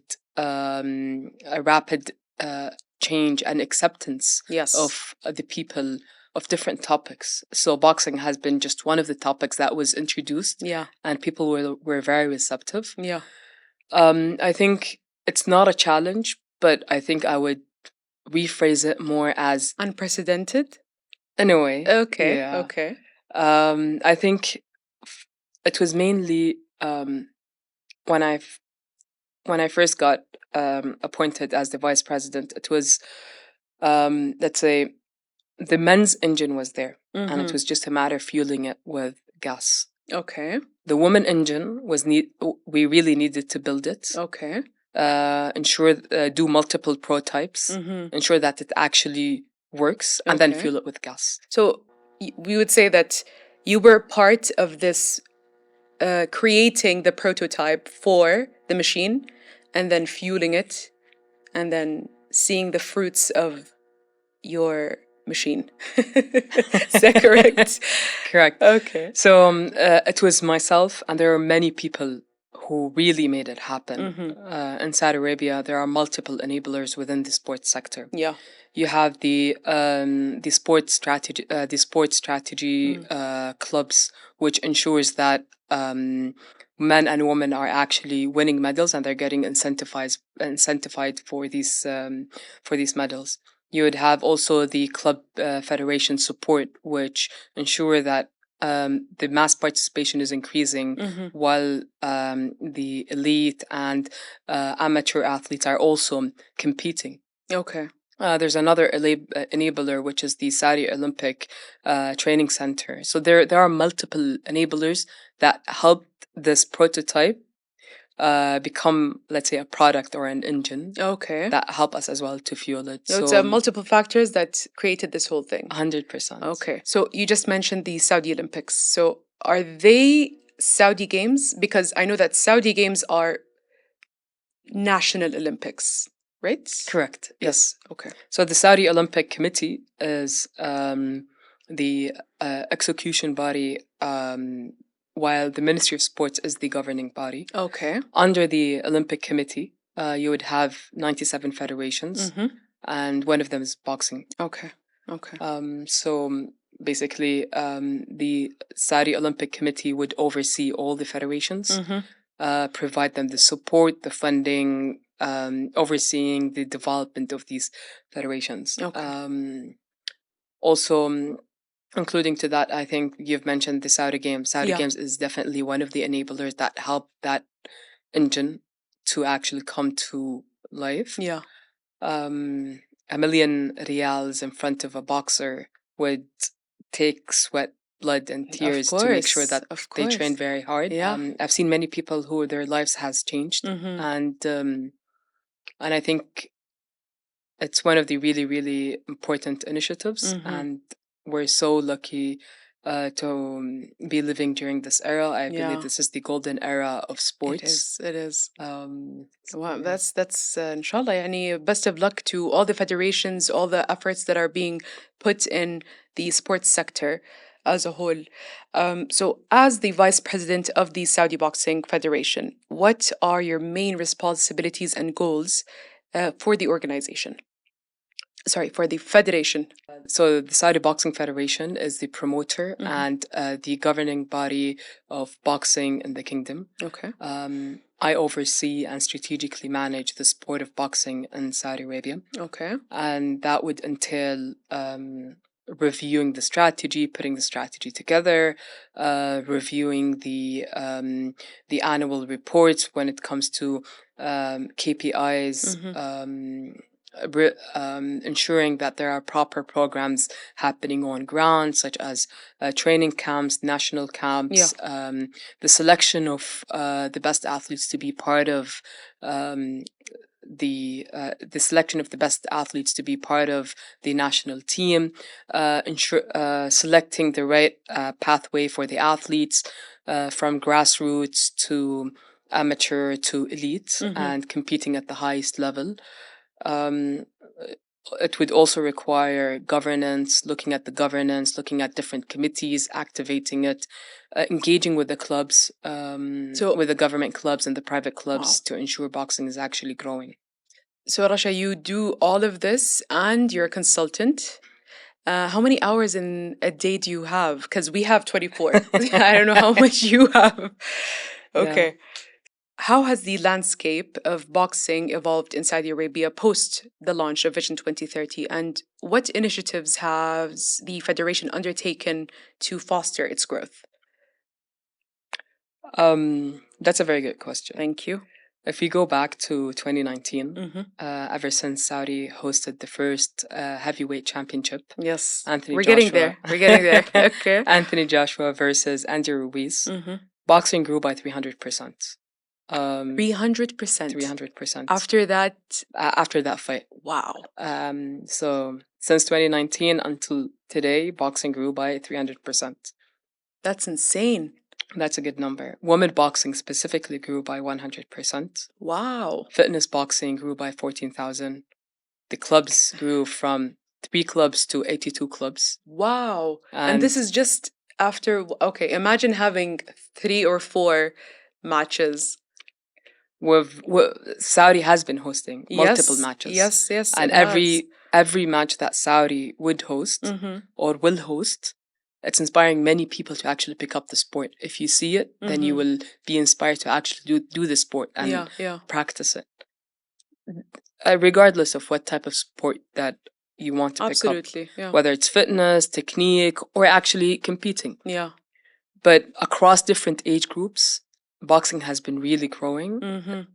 change and acceptance Yes. of the people of different topics. So boxing has been just one of the topics that was introduced, Yeah. and people were very receptive. Yeah. I think it's not a challenge, but I think I would rephrase it more as Unprecedented. in a way. Okay. Yeah. Okay. I think it was mainly when I first got appointed as the vice president. It was let's say the men's engine was there, and it Mhm. was just a matter of fueling it with gas. Okay. The woman engine we really needed to build it. Okay. Do multiple prototypes, Mhm. ensure that it actually works, and then Okay. fuel it with gas. So we would say that you were part of this creating the prototype for the machine, and then fueling it, and then seeing the fruits of your machine. Is that correct? Correct. Okay. So it was myself, and there are many people who really made it happen. Mhm. In Saudi Arabia, there are multiple enablers within the sports sector. Yeah. You have the sports strategy clubs, which ensures that men and women are actually winning medals, and they're getting incentivized for these medals. You would have also the club federation support, which ensure that the mass participation is increasing, Mhm. while the elite and amateur athletes are also competing. Okay. There's another enabler, which is the Saudi Olympic Training Center. So there are multiple enablers that help this prototype become, let's say, a product or an engine Okay. that help us as well to fuel it. So it's So multiple factors that created this whole thing. 100%. Okay. So you just mentioned the Saudi Olympics. So are they Saudi Games? Because I know that Saudi Games are national Olympics, right? Correct. Yes. Okay. So the Saudi Olympic Committee is the execution body, while the Ministry of Sports is the governing body. Okay. Under the Olympic Committee, you would have 97 federations, and one of them is boxing. Okay. Okay. So basically, the Saudi Olympic Committee would oversee all the federations, provide them the support, the funding, overseeing the development of these federations. Okay. Also, including to that, I think you've mentioned the Saudi Games. Saudi Yeah. Games is definitely one of the enablers that help that engine to actually come to life. Yeah. A million riyals in front of a boxer would take sweat, blood, and tears to make sure that Of they course. train very hard. Yeah. I've seen many people who their lives has changed, and I think it's one of the really, really important initiatives, and we're so lucky to be living during this era. I Yeah. believe this is the golden era of sports. It is. So Wow, yeah. that's inshallah. Yani, best of luck to all the federations, all the efforts that are being put in the sports sector as a whole. So, as the vice president of the Saudi Boxing Federation, what are your main responsibilities and goals for the organization? Sorry, for the federation. So the Saudi Boxing Federation is the promoter and the governing body of boxing in the kingdom. Okay. I oversee and strategically manage the sport of boxing in Saudi Arabia, Okay. and that would entail reviewing the strategy, putting the strategy together, reviewing the annual reports when it comes to KPIs, ensuring that there are proper programs happening on ground, such as training camps, national camps, the selection of the best athletes to be part of the selection of the best athletes to be part of the national team, selecting the right pathway for the athletes from grassroots to amateur to elite and competing at the highest level. It would also require governance, looking at the governance, looking at different committees, activating it, engaging with the clubs, with the government clubs and the private clubs to ensure boxing is actually growing. So, Rasha, you do all of this and you're a consultant. How many hours in a day do you have? Because we have 24. I don't know how much you have. Okay. Yeah. How has the landscape of boxing evolved in Saudi Arabia post the launch of Vision 2030? And what initiatives has the Federation undertaken to foster its growth? That's a very good question. Thank you. If we go back to 2019, ever since Saudi hosted the first heavyweight championship, Yes, Anthony we're Joshua, getting there. We're getting there. Okay. Anthony Joshua versus Andy Ruiz, boxing grew by 300%. 300%. 300%. After that fight. Wow. So since 2019 until today, boxing grew by 300%. That's insane. That's a good number. Women boxing specifically grew by 100%. Wow. Fitness boxing grew by 14,000. The clubs grew from 3 clubs to 82 clubs. Wow. And this is just after, okay, imagine having 3 or 4 matches. Saudi has been hosting multiple matches. Yes. And every match that Saudi would host or will host, it's inspiring many people to actually pick up the sport. If you see it, then you will be inspired to actually do the sport and practice it. Regardless of what type of sport that you want to pick up. Whether it's fitness, technique, or actually competing. Yeah. But across different age groups, boxing has been really growing.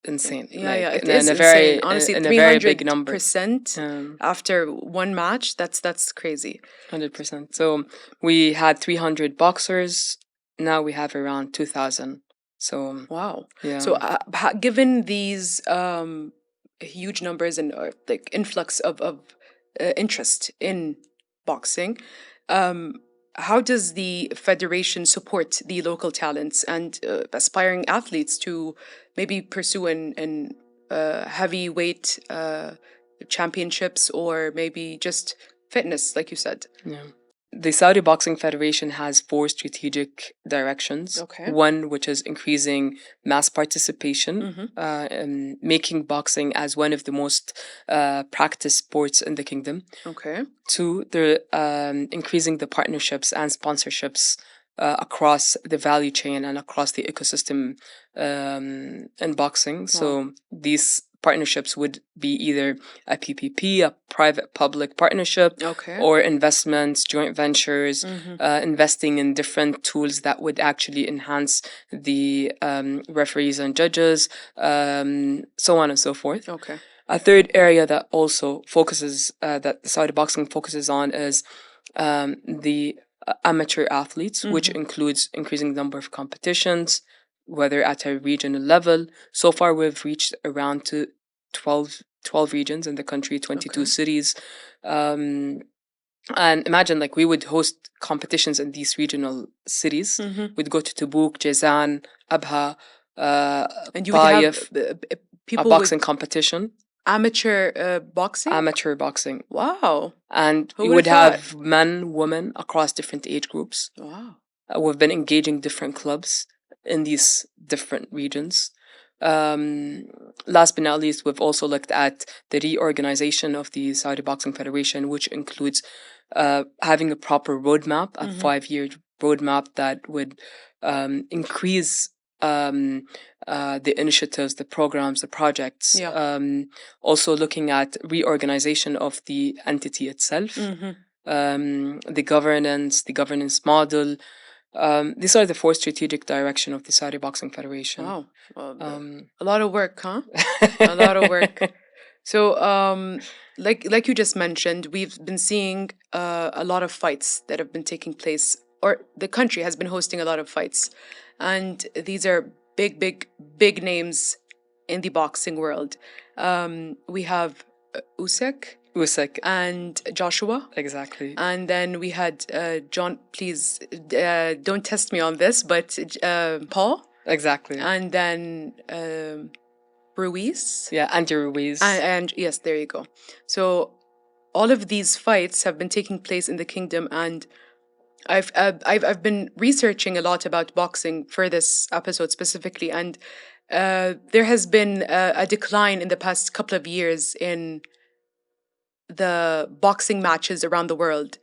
insane. Yeah, yeah, it in is a insane. Honestly, in a very big number. 300% after one match, that's crazy. 100%. So we had 300 boxers. Now we have around 2,000. So Wow. yeah. So, given these huge numbers and like influx of interest in boxing, how does the federation support the local talents and aspiring athletes to maybe pursue an heavyweight championships or maybe just fitness, like you said? Yeah. The Saudi Boxing Federation has 4 strategic directions. Okay. One, which is increasing mass participation, and making boxing as one of the most practiced sports in the kingdom. Okay. 2, they're increasing the partnerships and sponsorships across the value chain and across the ecosystem in boxing. So these partnerships would be either a PPP, a private-public partnership, Okay. or investments, joint ventures, investing in different tools that would actually enhance the referees and judges, so on and so forth. Okay. A third area that also focuses, that Saudi boxing focuses on is the amateur athletes, which includes increasing the number of competitions, whether at a regional level. So far, we've reached around to 12 regions in the country, 22 Okay. cities. And imagine, like, we would host competitions in these regional cities. We'd go to Tabuk, Jazan, Abha, And you would have Taif, a people boxing with competition. amateur boxing? Amateur boxing. Wow. And Who you would've would have men, women across different age groups. Wow. We've been engaging different clubs in these different regions. Last but not least, we've also looked at the reorganization of the Saudi Boxing Federation, which includes having a proper roadmap, a 5-year roadmap that would increase the initiatives, the programs, the projects. Yeah. Also looking at reorganization of the entity itself, the governance model. These are the 4 strategic direction of the Saudi Boxing Federation. Wow. Well, a lot of work, huh? A lot of work. So, like you just mentioned, we've been seeing a lot of fights that have been taking place, or the country has been hosting a lot of fights, and these are big names in the boxing world. We have Usyk. and Joshua. Exactly. And then we had John, please don't test me on this, but Paul. Exactly. And then Ruiz. Yeah, Andy Ruiz. And yes, there you go. So all of these fights have been taking place in the kingdom, and I've been researching a lot about boxing for this episode specifically, and there has been a decline in the past couple of years in the boxing matches around the world,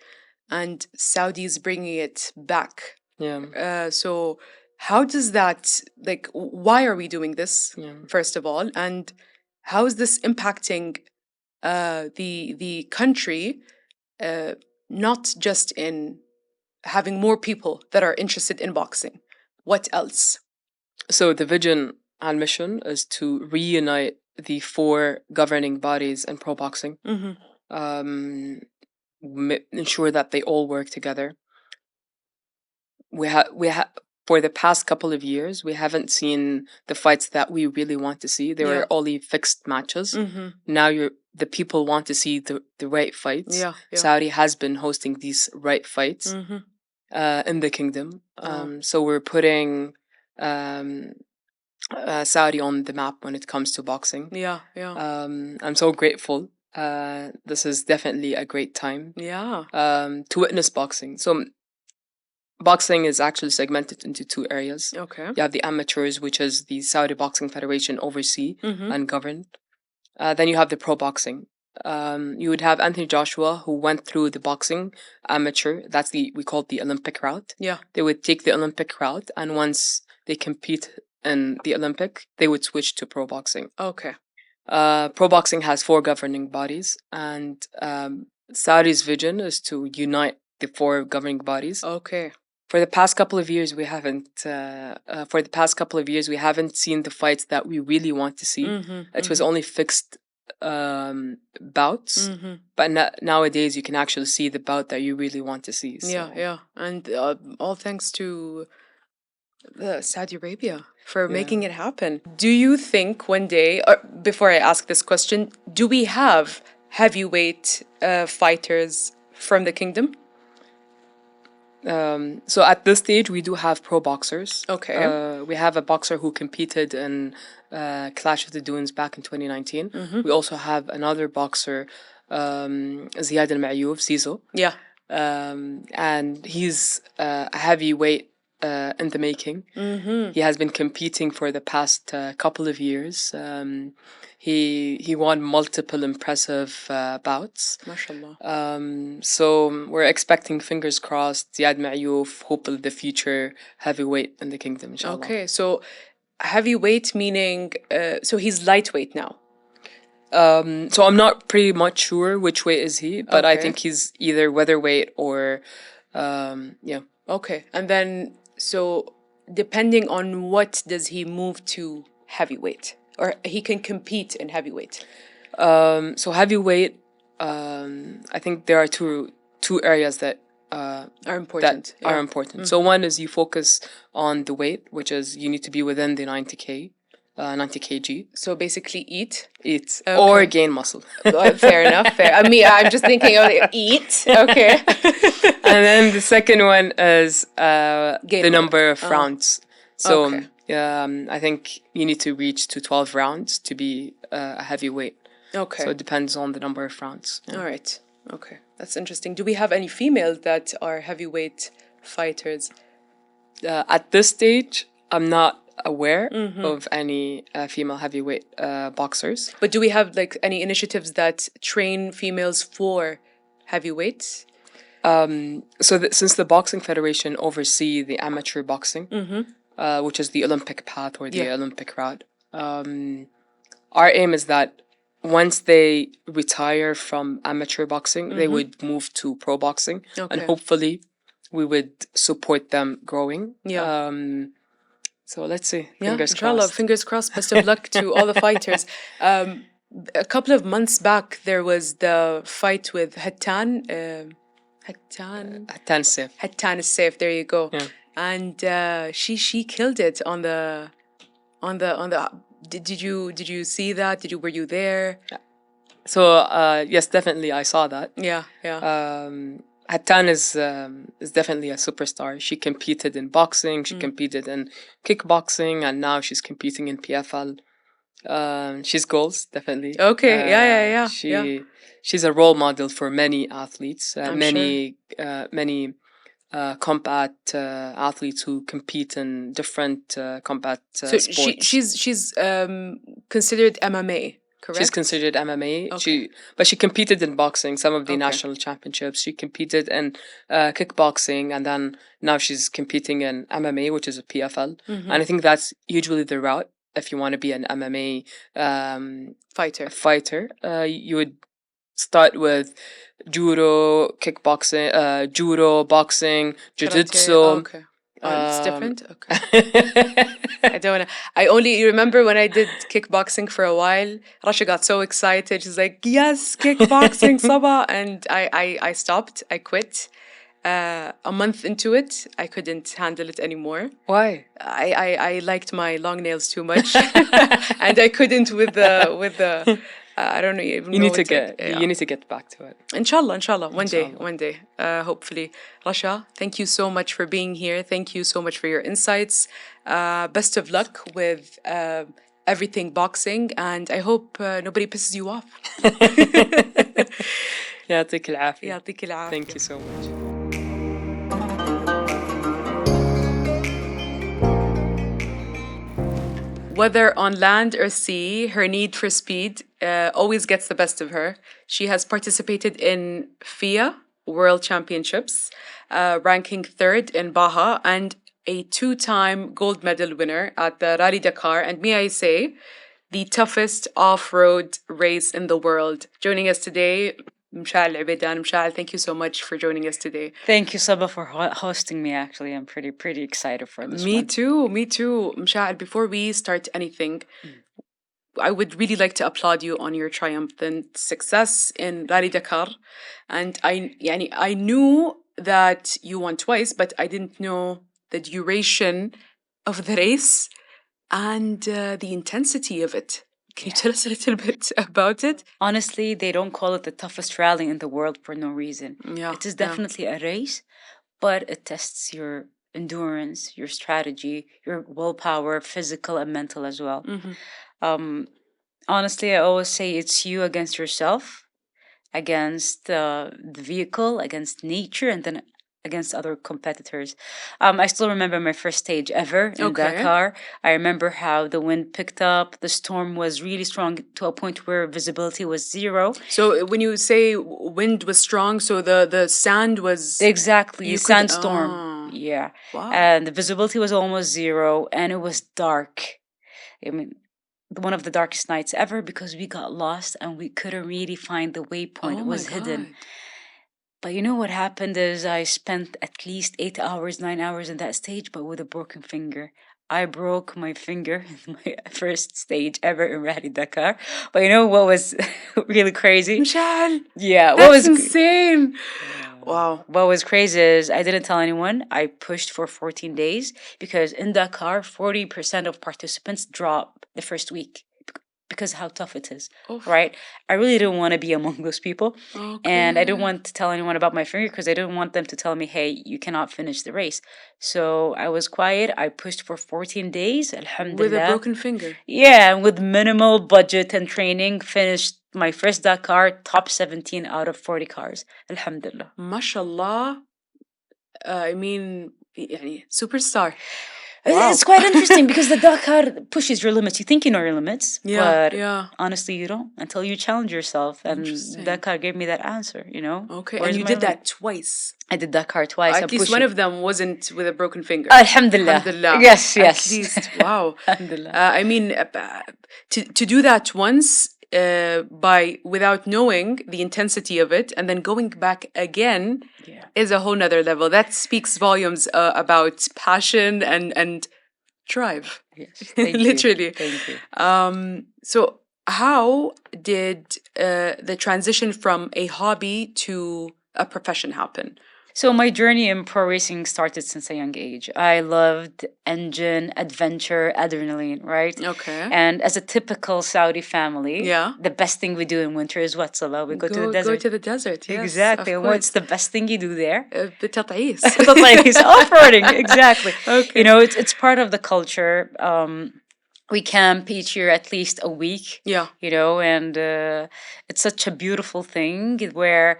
and Saudi's bringing it back. Yeah. So how does that, like, why are we doing this, Yeah. first of all, and how is this impacting the country, not just in having more people that are interested in boxing? What else? So the vision and mission is to reunite the 4 governing bodies in pro boxing. Ensure that they all work together. We have for the past couple of years, we haven't seen the fights that we really want to see. They were only fixed matches. Now the people want to see the right fights. Yeah. Saudi has been hosting these right fights in the kingdom. So we're putting Saudi on the map when it comes to boxing. Yeah. I'm so grateful. This is definitely a great time. Yeah. To witness boxing. So boxing is actually segmented into 2 areas. Okay. You have the amateurs, which is the Saudi Boxing Federation oversee and govern. Then you have the pro boxing. You would have Anthony Joshua, who went through the boxing amateur. That's we call it the Olympic route. Yeah. They would take the Olympic route, and once they compete in the Olympic, they would switch to pro boxing. Okay. Pro boxing has 4 governing bodies, and Saudi's vision is to unite the 4 governing bodies. Okay. For the past couple of years, we haven't. For the past couple of years, we haven't seen the fights that we really want to see. It was only fixed bouts, but nowadays you can actually see the bout that you really want to see. So. Yeah, and all thanks to Saudi Arabia for making it happen. Do you think one day, or before I ask this question, do we have heavyweight fighters from the kingdom? So at this stage, we do have pro boxers. Okay. We have a boxer who competed in Clash of the Dunes back in 2019. We also have another boxer, Ziad Al Mayouf, Zizo. Yeah. And he's a heavyweight in the making. He has been competing for the past couple of years. He won multiple impressive bouts. MashaAllah. So we're expecting, fingers crossed, Ziad Mayouf, hope of the future heavyweight in the kingdom, inshallah. Okay, so heavyweight meaning, so he's lightweight now. So I'm not pretty much sure which weight is he, but I Okay. think he's either weatherweight or, yeah. Okay, and then, so depending on what does he move to heavyweight? Or he can compete in heavyweight? So heavyweight, I think there are two areas that Are important. are important. So one is you focus on the weight, which is you need to be within the 90 kg. So basically eat. Eat Okay. or gain muscle. Fair enough, fair. I mean, I'm just thinking of eat. Okay. And then the second one is Gain the weight. number of rounds. So Okay. I think you need to reach to 12 rounds to be a heavyweight. Okay. So it depends on the number of rounds. Yeah. All right. Okay. That's interesting. Do we have any females that are heavyweight fighters? At this stage, I'm not aware of any female heavyweight boxers. But do we have like any initiatives that train females for heavyweights? Since the Boxing Federation oversee the amateur boxing, which is the Olympic path or the Yeah. Olympic route, our aim is that once they retire from amateur boxing, they would move to pro boxing, and Okay. hopefully we would support them growing. Yeah. So let's see. Yeah, Fingers inshallah, crossed. fingers crossed. Best of luck to all the fighters. A couple of months back, there was the fight with Hattan. Attensive. Hattan is safe. There you go. Yeah. And she killed it on the. Did you see that? Were you there? So yes, definitely I saw that. Yeah. Hattan is definitely a superstar. She competed in boxing, she competed in kickboxing, and now she's competing in PFL. She's goals, definitely. Okay, yeah. She's a role model for many athletes, I'm many combat athletes who compete in different combat So sports. she's considered MMA, correct? She's considered MMA. Okay. But she competed in boxing, some of the Okay. national championships. She competed in kickboxing, and then now she's competing in MMA, which is a PFL. And I think that's usually the route if you want to be an MMA fighter. You would start with judo, kickboxing, judo, boxing, jiu-jitsu. Karate. Okay. It's different. Okay. I don't know. I only remember when I did kickboxing for a while. Rasha got so excited. She's like, "Yes, kickboxing, Sabah," and I stopped. I quit. A month into it, I couldn't handle it anymore. Why? I liked my long nails too much, and I couldn't with the. I don't know. Even You know need to what get you need to get back to it. Inshallah, one Inshallah. day, hopefully. Rasha, thank you so much for being here. Thank you so much for your insights. Best of luck with everything boxing, and I hope nobody pisses you off. يعطيك العافية. يعطيك العافية. Thank you so much. Whether on land or sea, her need for speed always gets the best of her. She has participated in FIA World Championships, ranking third in Baja, and a two-time gold medal winner at the Rally Dakar, and may I say, the toughest off-road race in the world. Joining us today, Mshal Abedan. Mshal, thank you so much for joining us today. Thank you, Sabah, for hosting me. Actually, I'm pretty excited for this Me one. too, me too. Mshal, before we start anything, I would really like to applaud you on your triumphant success in Rally Dakar. And I knew that you won twice, but I didn't know the duration of the race and the intensity of it. Can you tell us a little bit about it? Honestly, they don't call it the toughest rally in the world for no reason. Yeah, It is yeah. definitely a race, but it tests your endurance, your strategy, your willpower, physical and mental as well. Um, honestly, I always say it's you against yourself, against the vehicle, against nature, and then against other competitors. I still remember my first stage ever in Okay. Dakar. I remember how the wind picked up. The storm was really strong to a point where visibility was zero. So when you say wind was strong, so the sand was Exactly, you could- sandstorm. Ah. Yeah. Wow. And the visibility was almost zero, and it was dark. I mean, one of the darkest nights ever because we got lost and we couldn't really find the waypoint. Oh It was my hidden. God. But you know what happened is I spent at least 8 hours, 9 hours in that stage, but with a broken finger. I broke my finger in my first stage ever in Rally Dakar. But you know what was really crazy? Mshal, Yeah, what that's was insane. Wow. what was crazy is I didn't tell anyone. I pushed for 14 days because in Dakar, 40% of participants drop the first week because how tough it is, Oof. right? I really didn't want to be among those people. And I didn't Okay. want to tell anyone about my finger because I didn't want them to tell me, hey, you cannot finish the race. So I was quiet. I pushed for 14 days, alhamdulillah. With a broken finger. Yeah, and with minimal budget and training, finished my first Dakar, top 17 out of 40 cars. Alhamdulillah. Mashallah. I mean, يعني superstar. Wow. It's quite interesting because the Dakar pushes your limits. You think you know your limits, Yeah, but yeah. honestly, you don't until you challenge yourself. And Interesting. Dakar gave me that answer, you know? Okay, Where's and you my did limit? that twice. I did Dakar twice. At I'm least one pushing. of them wasn't with a broken finger. Alhamdulillah. Alhamdulillah. Yes, At yes. least, wow. Alhamdulillah. I mean, to do that once by without knowing the intensity of it, and then going back again Yeah. is a whole nother level. That speaks volumes about passion and drive. Yes. Thank Literally. you. Thank you. So how did the transition from a hobby to a profession happen? So my journey in pro racing started since a young age. I loved engine, adventure, adrenaline, right? Okay. And as a typical Saudi family, Yeah. the best thing we do in winter is what, Salah? We go to the Go desert. to the desert. Yes, Exactly. of And what's course. the best thing you do there? بالتطعيس. It's off-roading. Exactly. Okay. You know, it's part of the culture. We camp each year at least a week. Yeah. You know, and it's such a beautiful thing where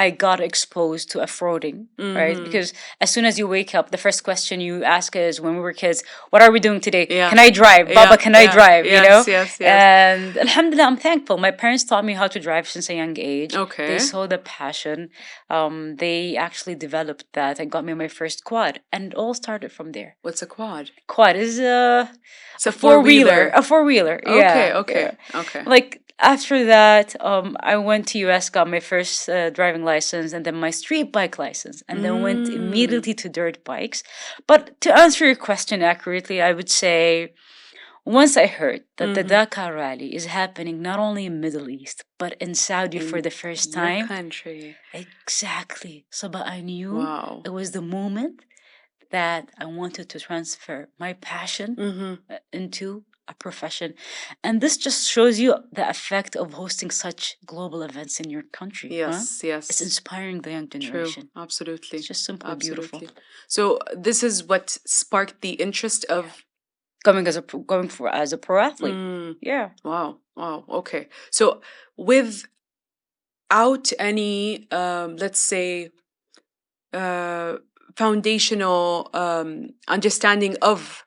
I got exposed to off-roading, right? Mhm. Because as soon as you wake up, the first question you ask is, when we were kids, what are we doing today? Yeah. Can I drive? Yeah, Baba, can I yeah. drive? You Yes, know? yes, yes. And alhamdulillah, I'm thankful. My parents taught me how to drive since a young age. Okay. They saw the passion. They actually developed that and got me my first quad. And it all started from there. What's a quad? Quad is It's a a four-wheeler. four-wheeler. A four-wheeler. Okay, Yeah. okay, yeah. okay. Like after that, I went to US, got my first driving license, and then my street bike license, and then went immediately to dirt bikes. But to answer your question accurately, I would say once I heard that the Dakar Rally is happening not only in Middle East but in Saudi for the first Your time, country. exactly. So, but I knew Wow. it was the moment that I wanted to transfer my passion into a profession. And this just shows you the effect of hosting such global events in your country. huh? Yes, yes. It's inspiring the young True. generation. Absolutely. It's just simply beautiful. Absolutely. So this is what sparked the interest of Going as a pro athlete. Yeah. Wow. Wow. Okay. So without any let's say foundational understanding of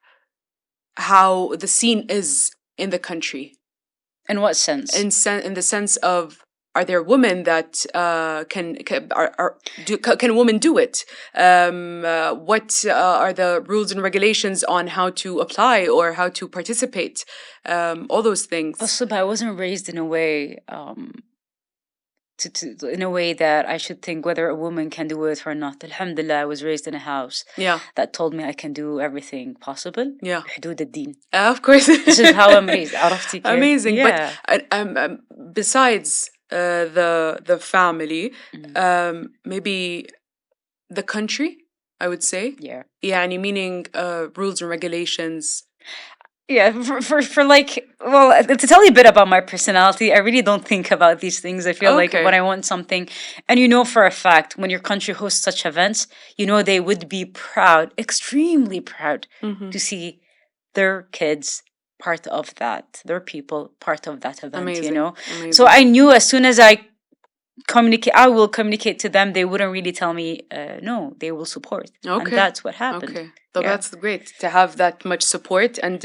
how the scene is in the country, In what sense? in the sense of, are there women that can women do it? What are the rules and regulations on how to apply or how to participate? All those things. But I wasn't raised in a way in a way that I should think whether a woman can do it or not. Alhamdulillah, I was raised in a house Yeah. that told me I can do everything possible. Yeah. حدود الدين. Of course. This is how I'm raised. عرفتي كيف؟ Amazing. Yeah. But besides the family, maybe the country, I would say. Yeah. يعني meaning rules and regulations. Yeah, for like, well, to tell you a bit about my personality, I really don't think about these things. I feel like Okay. when I want something, and you know for a fact, when your country hosts such events, you know they would be proud, extremely proud, to see their kids part of that, their people part of that event, Amazing. you know? Amazing. So I knew as soon as I will communicate to them, they wouldn't really tell me, no, they will support. Okay. And that's what happened. Okay. So Yeah. that's great to have that much support and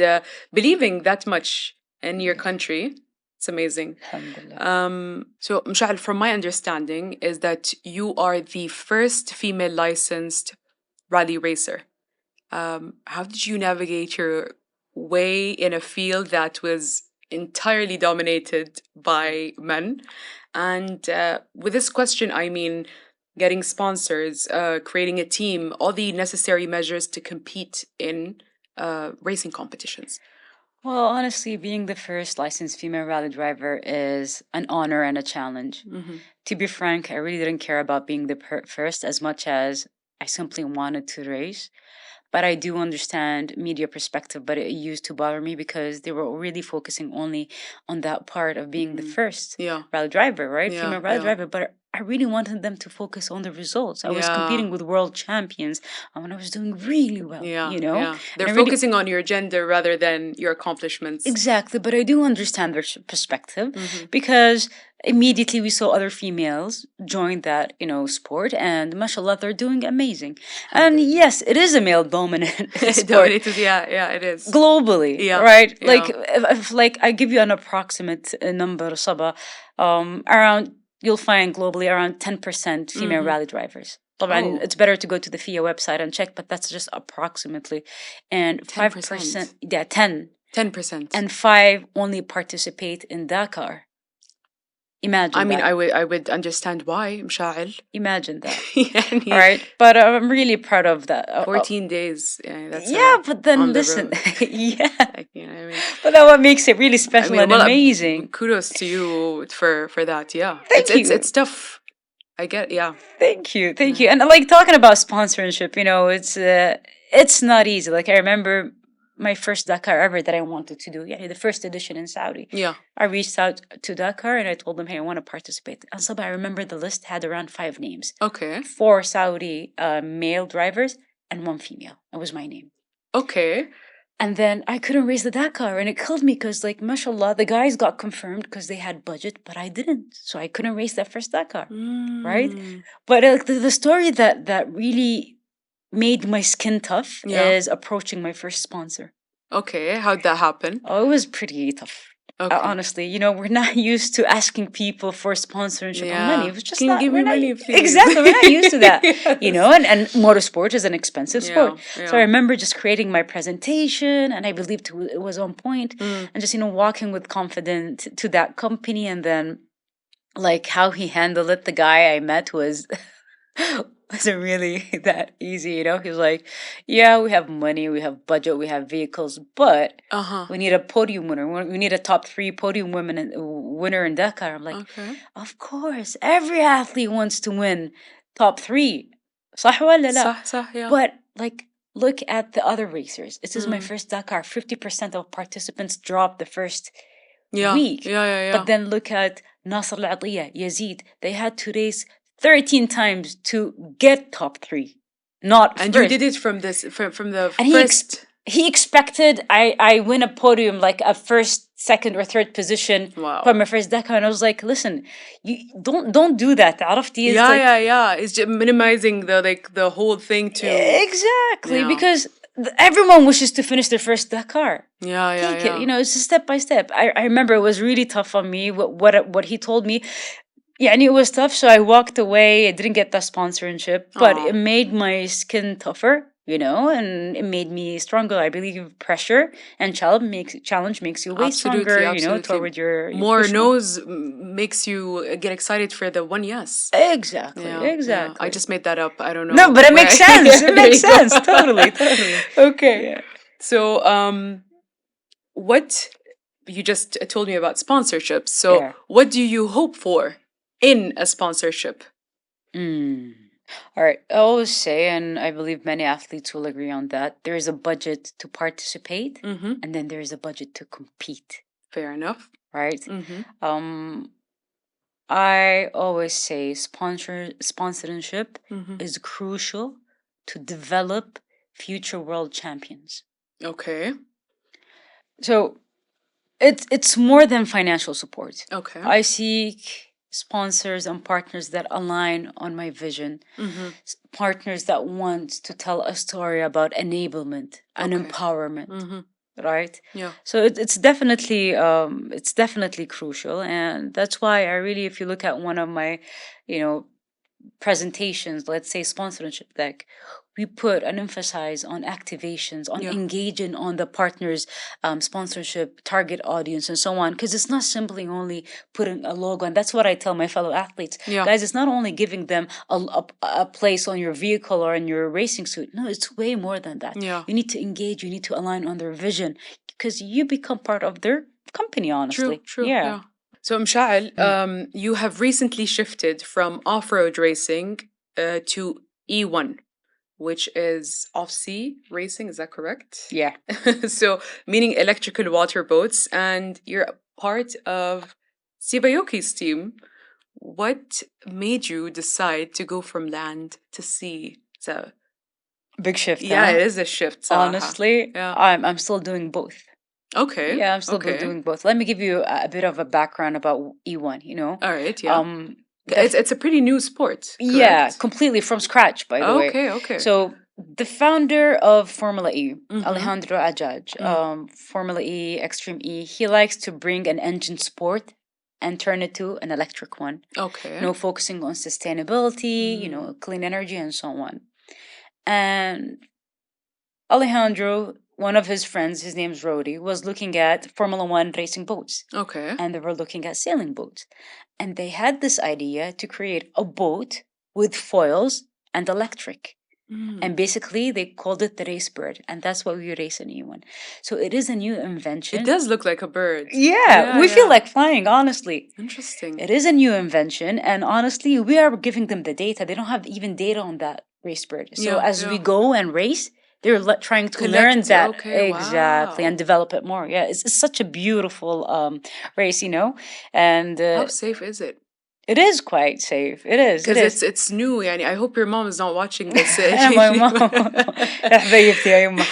believing that much in your country. It's amazing. Alhamdulillah. So, Msha'al, from my understanding, is that you are the first female licensed rally racer. How did you navigate your way in a field that was entirely dominated by men? And with this question, I mean getting sponsors, creating a team, all the necessary measures to compete in racing competitions. Well, honestly, being the first licensed female rally driver is an honor and a challenge. To be frank, I really didn't care about being the first as much as I simply wanted to race. But I do understand media perspective, but it used to bother me because they were really focusing only on that part of being the first rally driver, right? Yeah, Female rally yeah. driver. But I really wanted them to focus on the results. I was competing with world champions and I was doing really well, you know? Yeah. They're focusing on your gender rather than your accomplishments. Exactly, but I do understand their perspective because immediately we saw other females join that, you know, sport, and mashallah, they're doing amazing. And yes, it is a male dominant sport. Yeah, it is. Globally, Yeah, right? yeah. Like, if like I give you an approximate number, Saba, around, you'll find globally around 10% female rally drivers. طبعاً Oh. it's better to go to the FIA website and check, but that's just approximately. And 5%, 10%. and 5 only participate in Dakar. Imagine I mean, that. I would understand why, Msha'al. Imagine that. يعني Right? But I'm really proud of that. 14 days. Yeah, that's yeah, but then on the listen. road. Yeah. Like, you know what I mean? But that's what makes it really special and well, amazing. Kudos to you for that. Yeah. Thank you. It's tough. I get. Yeah. Thank you. Thank you. And like talking about sponsorship, you know, it's not easy. Like I remember my first Dakar ever that I wanted to do. Yeah, the first edition in Saudi. Yeah. I reached out to Dakar and I told them, hey, I want to participate. And so I remember the list had around 5 names. Okay. 4 Saudi male drivers and 1 female. That was my name. Okay. And then I couldn't race the Dakar and it killed me because, like, mashallah, the guys got confirmed because they had budget, but I didn't. So I couldn't race that first Dakar, right? But the story that really made my skin tough is approaching my first sponsor. Okay. How'd that happen? Oh, it was pretty tough. Okay. Honestly, you know, we're not used to asking people for sponsorship or money. It was just Can you not, give we're me not- money, please? Exactly, we're not used to that. Yes. You know, and motorsport is an expensive sport. Yeah, So I remember just creating my presentation and I believed it was on point and just, you know, walking with confidence to that company, and then like how he handled it, the guy I met wasn't really that easy, you know? He was like, yeah, we have money, we have budget, we have vehicles, but we need a podium winner. We need a top 3 podium winner in Dakar. I'm like, Okay. of course, every athlete wants to win top 3. صح ولا لا? صح, yeah. But like, look at the other racers. This is my first Dakar. 50% of participants dropped the first week. Yeah. But then look at Nasser Al-Atiyah, Yazid. They had to race 13 times to get top 3, not And first. you did it from the And first. he expected I win a podium, like a first, second, or third position Wow. for my first Dakar, and I was like, listen, you don't do that. عرفتي? It's like, Yeah. It's just minimizing the whole thing to. exactly, Yeah. because everyone wishes to finish their first Dakar. Yeah. Take it, you know, it's a step by step. I remember it was really tough on me. What he told me. Yeah, and it was tough, so I walked away. I didn't get that sponsorship, but Aw. it made my skin tougher, and it made me stronger. I believe pressure and challenge makes you way stronger, Absolutely. toward your More push. no's makes you get excited for the one yes. Exactly, Yeah, exactly. I just made that up. I don't know. No, but it makes where- sense. It There makes you go. sense. Totally, totally. Okay. Yeah. So, what you just told me about sponsorships. So, Yeah. what do you hope for in a sponsorship? All right. I always say, and I believe many athletes will agree on that, there is a budget to participate, Mm-hmm. and then there is a budget to compete, Fair enough. right? Mm-hmm. I always say sponsorship Mm-hmm. is crucial to develop future world champions. Okay. So it's more than financial support. Okay. I seek sponsors and partners that align on my vision, Mm-hmm. partners that want to tell a story about enablement and Okay. empowerment, Mm-hmm. right? Yeah. So it's definitely crucial, and that's why I really, if you look at one of my, presentations, let's say sponsorship deck, we put an emphasis on activations, on Yeah. engaging on the partners, sponsorship, target audience, and so on. Because it's not simply only putting a logo, and that's what I tell my fellow athletes, Yeah. guys. It's not only giving them a place on your vehicle or in your racing suit. No, it's way more than that. Yeah. You need to engage. You need to align on their vision, because you become part of their company. Honestly, True. yeah. So, Msha'al, you have recently shifted from off-road racing to E1, which is off-sea racing. Is that correct? Yeah. So, meaning electrical water boats, and you're a part of Sibayoki's team. What made you decide to go from land to sea? So, Big shift. yeah, huh? it is a shift. صراحة. Honestly, Yeah. I'm still doing both. Okay. Yeah, I'm still okay. doing both. Let me give you a bit of a background about E1, All right. Yeah. the It's a pretty new sport. yeah, correct? completely from scratch, by the way. Okay. So the founder of Formula E, Mhm. Alejandro Ajaj, Formula E, Extreme E, he likes to bring an engine sport and turn it to an electric one. Okay. Focusing on sustainability, clean energy and so on. And Alejandro, one of his friends, his name's Rodi, was looking at Formula One racing boats, Okay. and they were looking at sailing boats. And they had this idea to create a boat with foils and electric. And basically, they called it the Race Bird, and that's what we race in E1. So it is a new invention. It does look like a bird. Yeah, we feel like flying, honestly. Interesting. It is a new invention, and honestly, we are giving them the data. They don't have even data on that Race Bird. So Yeah, as we yeah. go and race, they're learn Collect- that okay, exactly wow. and develop it more. Yeah, it's such a beautiful race, and How safe is it? it is quite safe. It is. It Because is. it's new. Yani, I hope your mom is not watching this. My mom, حبيبتي يا يما.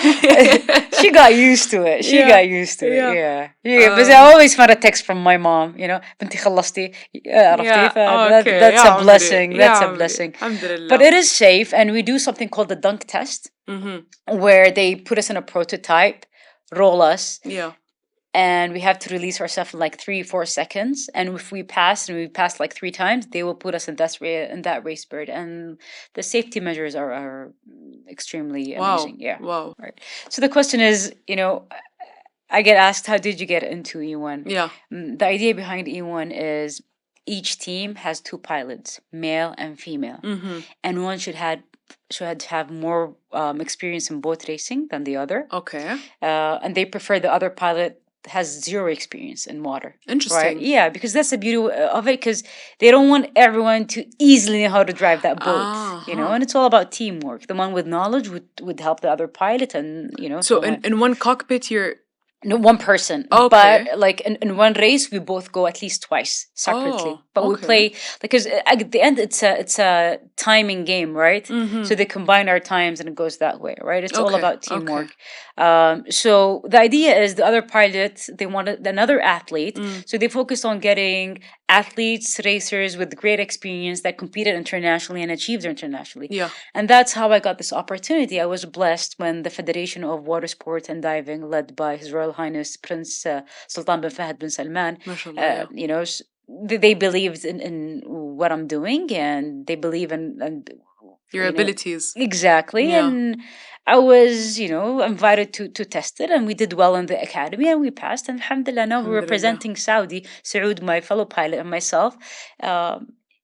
She got used to it. She Yeah, got used to it. yeah. Yeah. But I always find a text from my mom, بنتي خلصتي عرفتي okay. that's يا a blessing. عمري. That's يا a عمري. blessing. Alhamdulillah. But it is safe, and we do something called the dunk test, where they put us in a prototype, roll us, Yeah. and we have to release ourselves in like 3-4 seconds. And if we pass, and we pass like 3 times, they will put us in that race bird. And the safety measures are extremely amazing. Yeah. Wow. Right. So the question is, I get asked, how did you get into E1? Yeah. The idea behind E1 is each team has 2 pilots, male and female, and one should have more experience in boat racing than the other. Okay. And they prefer the other pilot has 0 experience in water. Interesting. Right? Yeah, because that's the beauty of it, because they don't want everyone to easily know how to drive that boat, and it's all about teamwork. The one with knowledge would help the other pilot, and So in one cockpit, you're no, 1 person. Okay. But like in one race, we both go at least twice separately. Oh, but we okay. play, because at the end it's a timing game, right? So they combine our times and it goes that way, right? It's all Okay, about teamwork. So the idea is the other pilot, they wanted another athlete, so they focused on getting athletes, racers with great experience that competed internationally and achieved internationally. Yeah. And that's how I got this opportunity. I was blessed when the Federation of Water Sport and Diving, led by His Royal Highness Prince Sultan bin Fahd bin Salman, MashaAllah, they believed in what I'm doing, and they believe in Your abilities. Exactly. Yeah. And I was, invited to test it, and we did well in the academy, and we passed. And alhamdulillah, now we're Alhamdulillah. representing Saudi, Saud, my fellow pilot, and myself,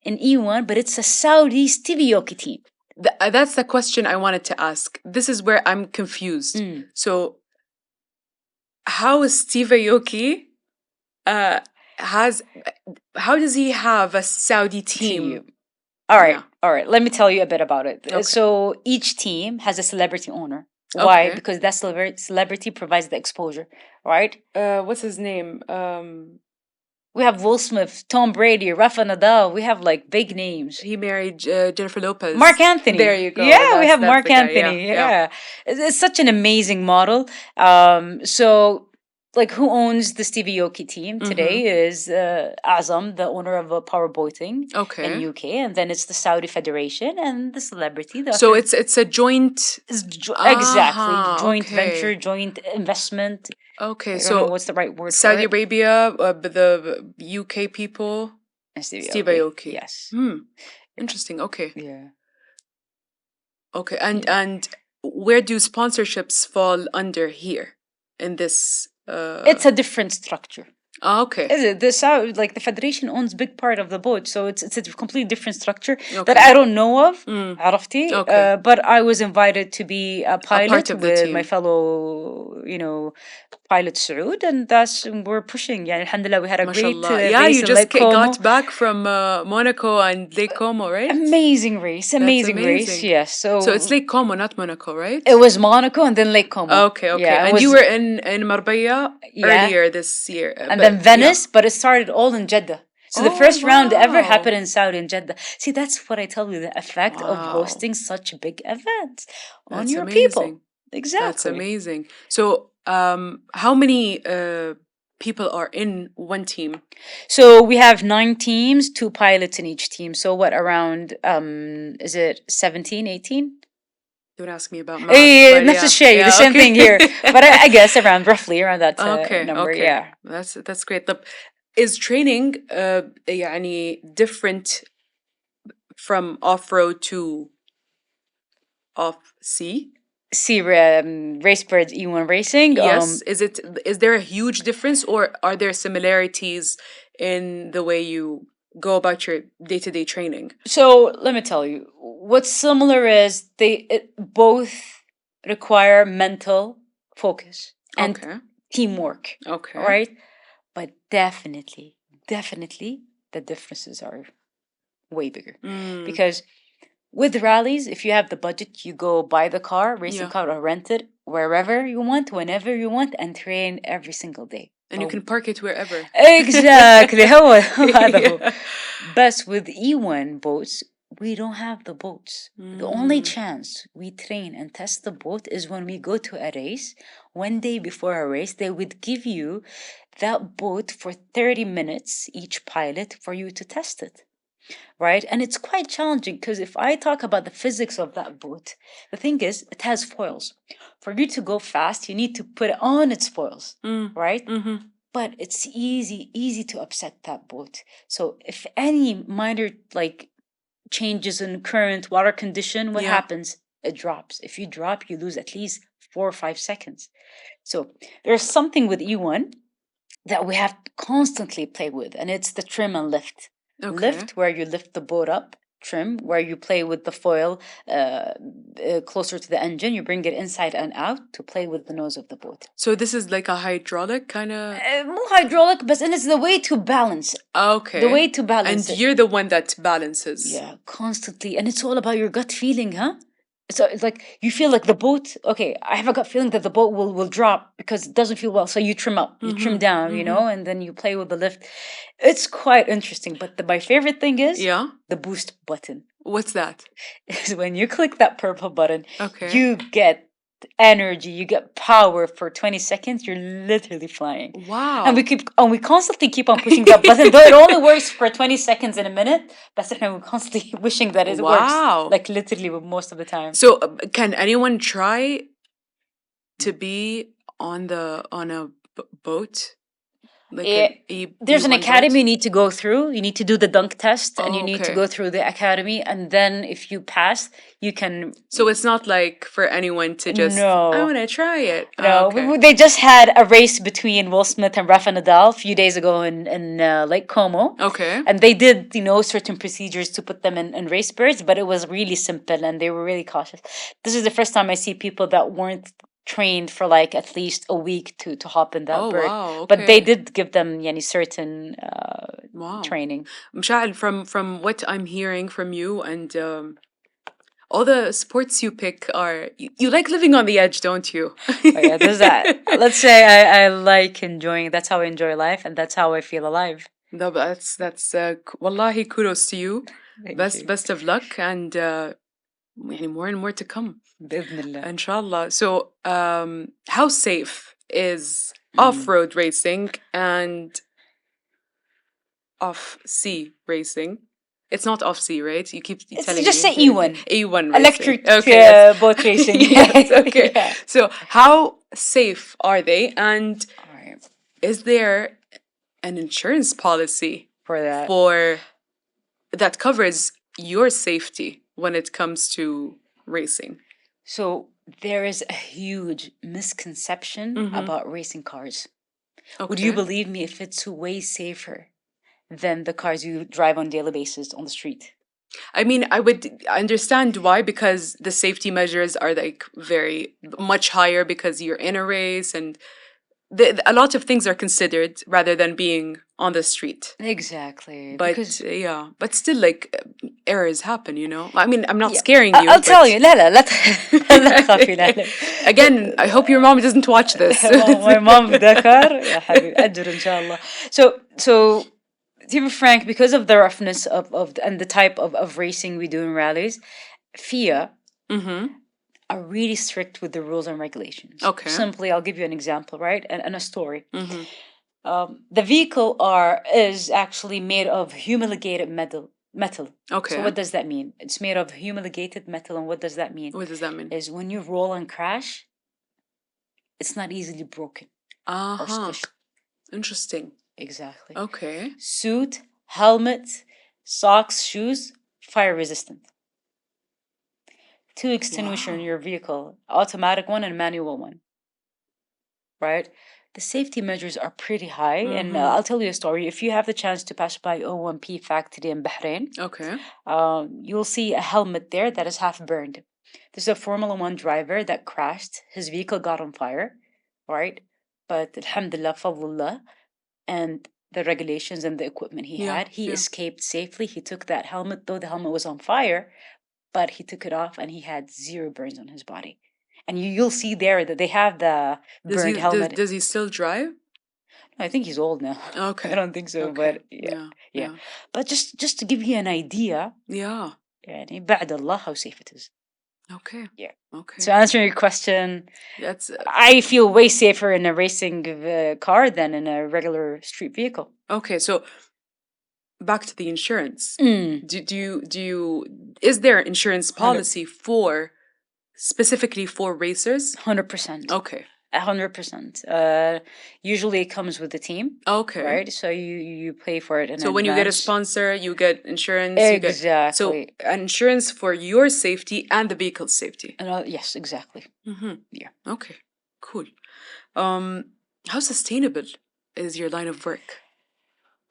in E1, but it's a Saudi Stevie Aoki team. That's the question I wanted to ask. This is where I'm confused. So, how is Steve Aoki how does he have a Saudi team? All right, Yeah. all right. Let me tell you a bit about it. Okay. So each team has a celebrity owner. Why? Okay. Because that celebrity provides the exposure, right? What's his name? We have Will Smith, Tom Brady, Rafa Nadal. We have like big names. He married Jennifer Lopez. Mark Anthony. There you go. Yeah, we have That's Mark the guy. Anthony. Yeah. Yeah. It's such an amazing model. So, like, who owns the Stevie Aoki team today is Azam, the owner of Power Boating Okay. in UK, and then it's the Saudi Federation and the celebrity. So it's a joint. Exactly, joint okay. venture, joint investment. Okay, I so don't know what's the right word Saudi for it. Arabia, the UK people, And Steve Aoki. Yes. Interesting. Okay. Yeah. Okay, and where do sponsorships fall under here in this? It's a different structure. Okay. Is it the federation owns big part of the boat, so it's a completely different structure that Okay. I don't know of. عرفتي? Okay. But I was invited to be a pilot of the with team. my fellow, pilot Saud, and we're pushing. Yeah, alhamdulillah, we had a great MashaAllah. race You in just Lake Como. got back from Monaco and Lake Como, right? Amazing race, amazing race. amazing. Yes, So it's Lake Como, not Monaco, right? it was Monaco and then Lake Como. Okay, okay. Yeah, it and was- you were in Marbella earlier this year. and then Venice, but it started all in Jeddah. So the first round ever wow. happened in Saudi and Jeddah. See, that's what I tell you, the effect of Wow. hosting such big events on That's your amazing. people. Exactly. That's amazing. So, how many people are in one team? So we have 9 teams, 2 pilots in each team. So what, around, is it 17, 18? Don't ask me about math. Yeah, but نفس الشيء, the same okay. thing here. But I guess roughly around that number, okay. yeah. That's great. طب, is training يعني different from off-road to off-sea? See, Racebirds E1 Racing. Yes. Is there a huge difference, or are there similarities in the way you go about your day-to-day training? So let me tell you, what's similar is both require mental focus and Okay. teamwork, Okay. right? But definitely, the differences are way bigger. Because with rallies, if you have the budget, you go buy the car, racing car, or rent it wherever you want, whenever you want, and train every single day. And you can park it wherever. Exactly. هذا هو. But with E1 boats, we don't have the boats. The only chance we train and test the boat is when we go to a race. One day before a race, they would give you that boat for 30 minutes, each pilot, for you to test it. Right? And it's quite challenging because if I talk about the physics of that boat, the thing is, it has foils. For you to go fast, you need to put it on its foils, right? But it's easy to upset that boat. So if any minor changes in current, water condition, what happens? It drops. If you drop, you lose at least 4 or 5 seconds. So there's something with E1 that we have to constantly play with, and it's the trim and lift. Okay. Lift, where you lift the boat up. Trim, where you play with the foil closer to the engine. You bring it inside and out to play with the nose of the boat. So this is like a hydraulic kind of... More hydraulic, but it's the way to balance it. Okay. The way to balance and it. you're the one that balances. Yeah, constantly. And it's all about your gut feeling, huh? So it's like you feel like the boat, okay, I have a gut feeling that the boat will drop because it doesn't feel well. So you trim up, you trim down, and then you play with the lift. It's quite interesting. But my favorite thing is the boost button. What's that? Is when you click that purple button, Okay. you get energy, you get power for 20 seconds. You're literally flying. Wow. And we constantly keep on pushing that button, though it only works for 20 seconds in a minute. But we're constantly wishing that it works, like literally most of the time. So can anyone try to be on a boat? Like there's an E1 academy you belt? need to go through. You need to do the dunk test, and you Oh, need to okay. go through the academy, and then if you pass, you can. So it's not like for anyone to just, I No, want to try it. no. Okay. They just had a race between Will Smith and Rafa Nadal a few days ago in Lake Como. Okay. And they did, certain procedures to put them in race birds, but it was really simple and they were really cautious. This is the first time I see people that weren't trained for like at least a week to hop in that Oh, bird. wow. But they Okay. did give them certain Wow. training. Msha'al, from what I'm hearing from you and all the sports you pick are, you like living on the edge, don't you? Oh yeah, there's that. Let's say I like enjoying. That's how I enjoy life, and that's how I feel alive. No, but that's wallahi, kudos to you. Thank you. Best of luck, and يعني more and more to come. بإذن الله. Inshallah. So, how safe is off-road racing and off-sea racing? It's not off-sea, right? You keep telling Just me. say E1. E1 racing. Electric Okay. Yes. boat racing. Yes. Okay. Yeah. So, how safe are they? And All right. is there an insurance policy For that. that covers your safety when it comes to racing? So there is a huge misconception about racing cars. Would you Okay. believe me if it's way safer than the cars you drive on daily basis on the street? I mean, I would understand why, because the safety measures are like very much higher because you're in a race, and a lot of things are considered rather than being on the street. Exactly. But because yeah, but still, like errors happen, you know. I mean, I'm not yeah, scaring you. I'll tell but- you. لا لا لا لا تخافي لا لا. Again, I hope your mom doesn't watch this. My mom Dakar يا حبيبي أجر إن شاء الله. So to be frank, because of the roughness of and the type of racing we do in rallies, FIA Mm-hmm. are really strict with the rules and regulations. Okay. Simply, I'll give you an example, right? And a story. Mm-hmm. The vehicle is actually made of humiligated metal. Okay. So what does that mean? It's made of humiligated metal, and what does that mean? What does that mean? Is when you roll and crash, it's not easily broken or Uh-huh. squished. Interesting. Exactly. Okay. Suit, helmet, socks, shoes, fire resistant. 2 extinguisher in your vehicle, automatic one and manual one. Right? The safety measures are pretty high, and I'll tell you a story. If you have the chance to pass by O1P factory in Bahrain, Okay. you'll see a helmet there that is half burned. This is a Formula One driver that crashed. His vehicle got on fire, right? But alhamdulillah, fadlullah, and the regulations and the equipment he Yeah, had, he yeah. escaped safely. He took that helmet, though the helmet was on fire, but he took it off and he had 0 burns on his body. And you'll see there that they have the burned helmet. Does he still drive? I think he's old now. Okay. I don't think so, Okay. but yeah. Yeah. But just to give you an idea, Yeah. يعني بعد الله, how safe it is. Okay. Yeah. Okay. So answering your question, That's I feel way safer in a racing car than in a regular street vehicle. okay. So back to the insurance. Mm. Do you is there insurance policy for specifically for racers? 100%. Okay. 100%. Usually it comes with the team, Okay. right? So you pay for it in So when you get a advance. sponsor, you get insurance. You get, so Exactly. insurance for your safety and the vehicle's safety. Yes, exactly. Mm-hmm. Yeah. Okay. Cool. How sustainable is your line of work?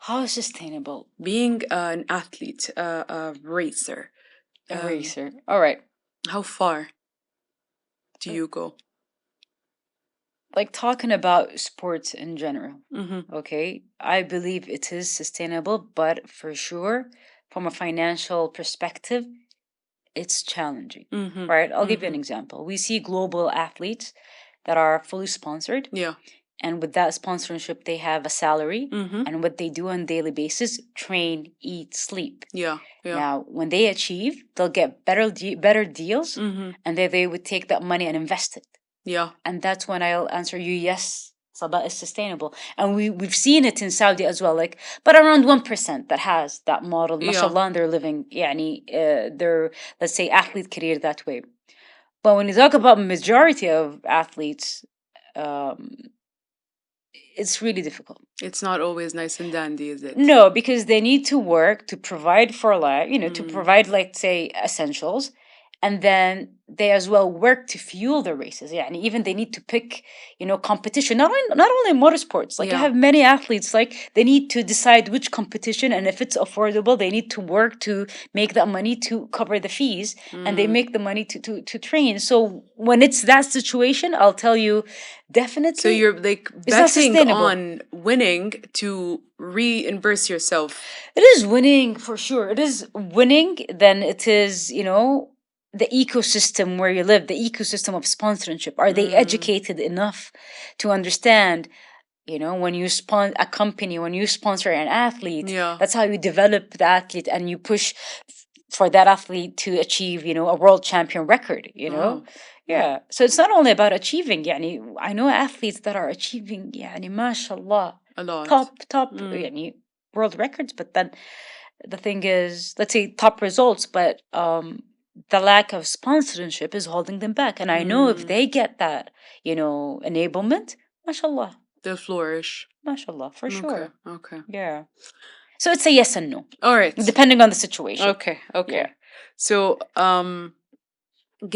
How sustainable? Being an athlete, a racer. A racer. All right. How far do you go? Like talking about sports in general, Mm-hmm. okay? I believe it is sustainable, but for sure, from a financial perspective, it's challenging, Mm-hmm. right? I'll give you an example. We see global athletes that are fully sponsored, Yeah. and with that sponsorship, they have a salary, Mm-hmm. and what they do on a daily basis, train, eat, sleep. Yeah. Yeah. Now, when they achieve, they'll get better deals, Mm-hmm. and then they would take that money and invest it. Yeah. And that's when I'll answer you, yes, Sabah is sustainable. And we've seen it in Saudi as well, like, but around 1% that has that model, Yeah. mashallah, and they're living, their, let's say, athlete career that way. But when you talk about majority of athletes, it's really difficult. It's not always nice and dandy, is it? No, because they need to work to provide for life, to provide, like, say, essentials. And then they as well work to fuel the races. Yeah, and even they need to pick, competition. Not only in motorsports. Like, I Yeah. have many athletes. Like, they need to decide which competition, and if it's affordable, they need to work to make that money to cover the fees, and they make the money to train. So when it's that situation, I'll tell you, definitely. So you're like not betting sustainable. on winning to reimburse yourself. It is winning for sure. It is winning. Then it is, the ecosystem where you live, the ecosystem of sponsorship. Are they educated enough to understand, when you a company, when you sponsor an athlete, Yeah. that's how you develop the athlete and you push for that athlete to achieve, a world champion record, Wow. Yeah. So it's not only about achieving. I know athletes that are achieving, mashallah, A lot. top world records, but then the thing is, let's say top results, but the lack of sponsorship is holding them back. And I know if they get that, enablement, mashallah, They'll flourish. mashallah, for sure. Okay. Yeah. So it's a yes and no, All right. depending on the situation. Okay. Yeah. So,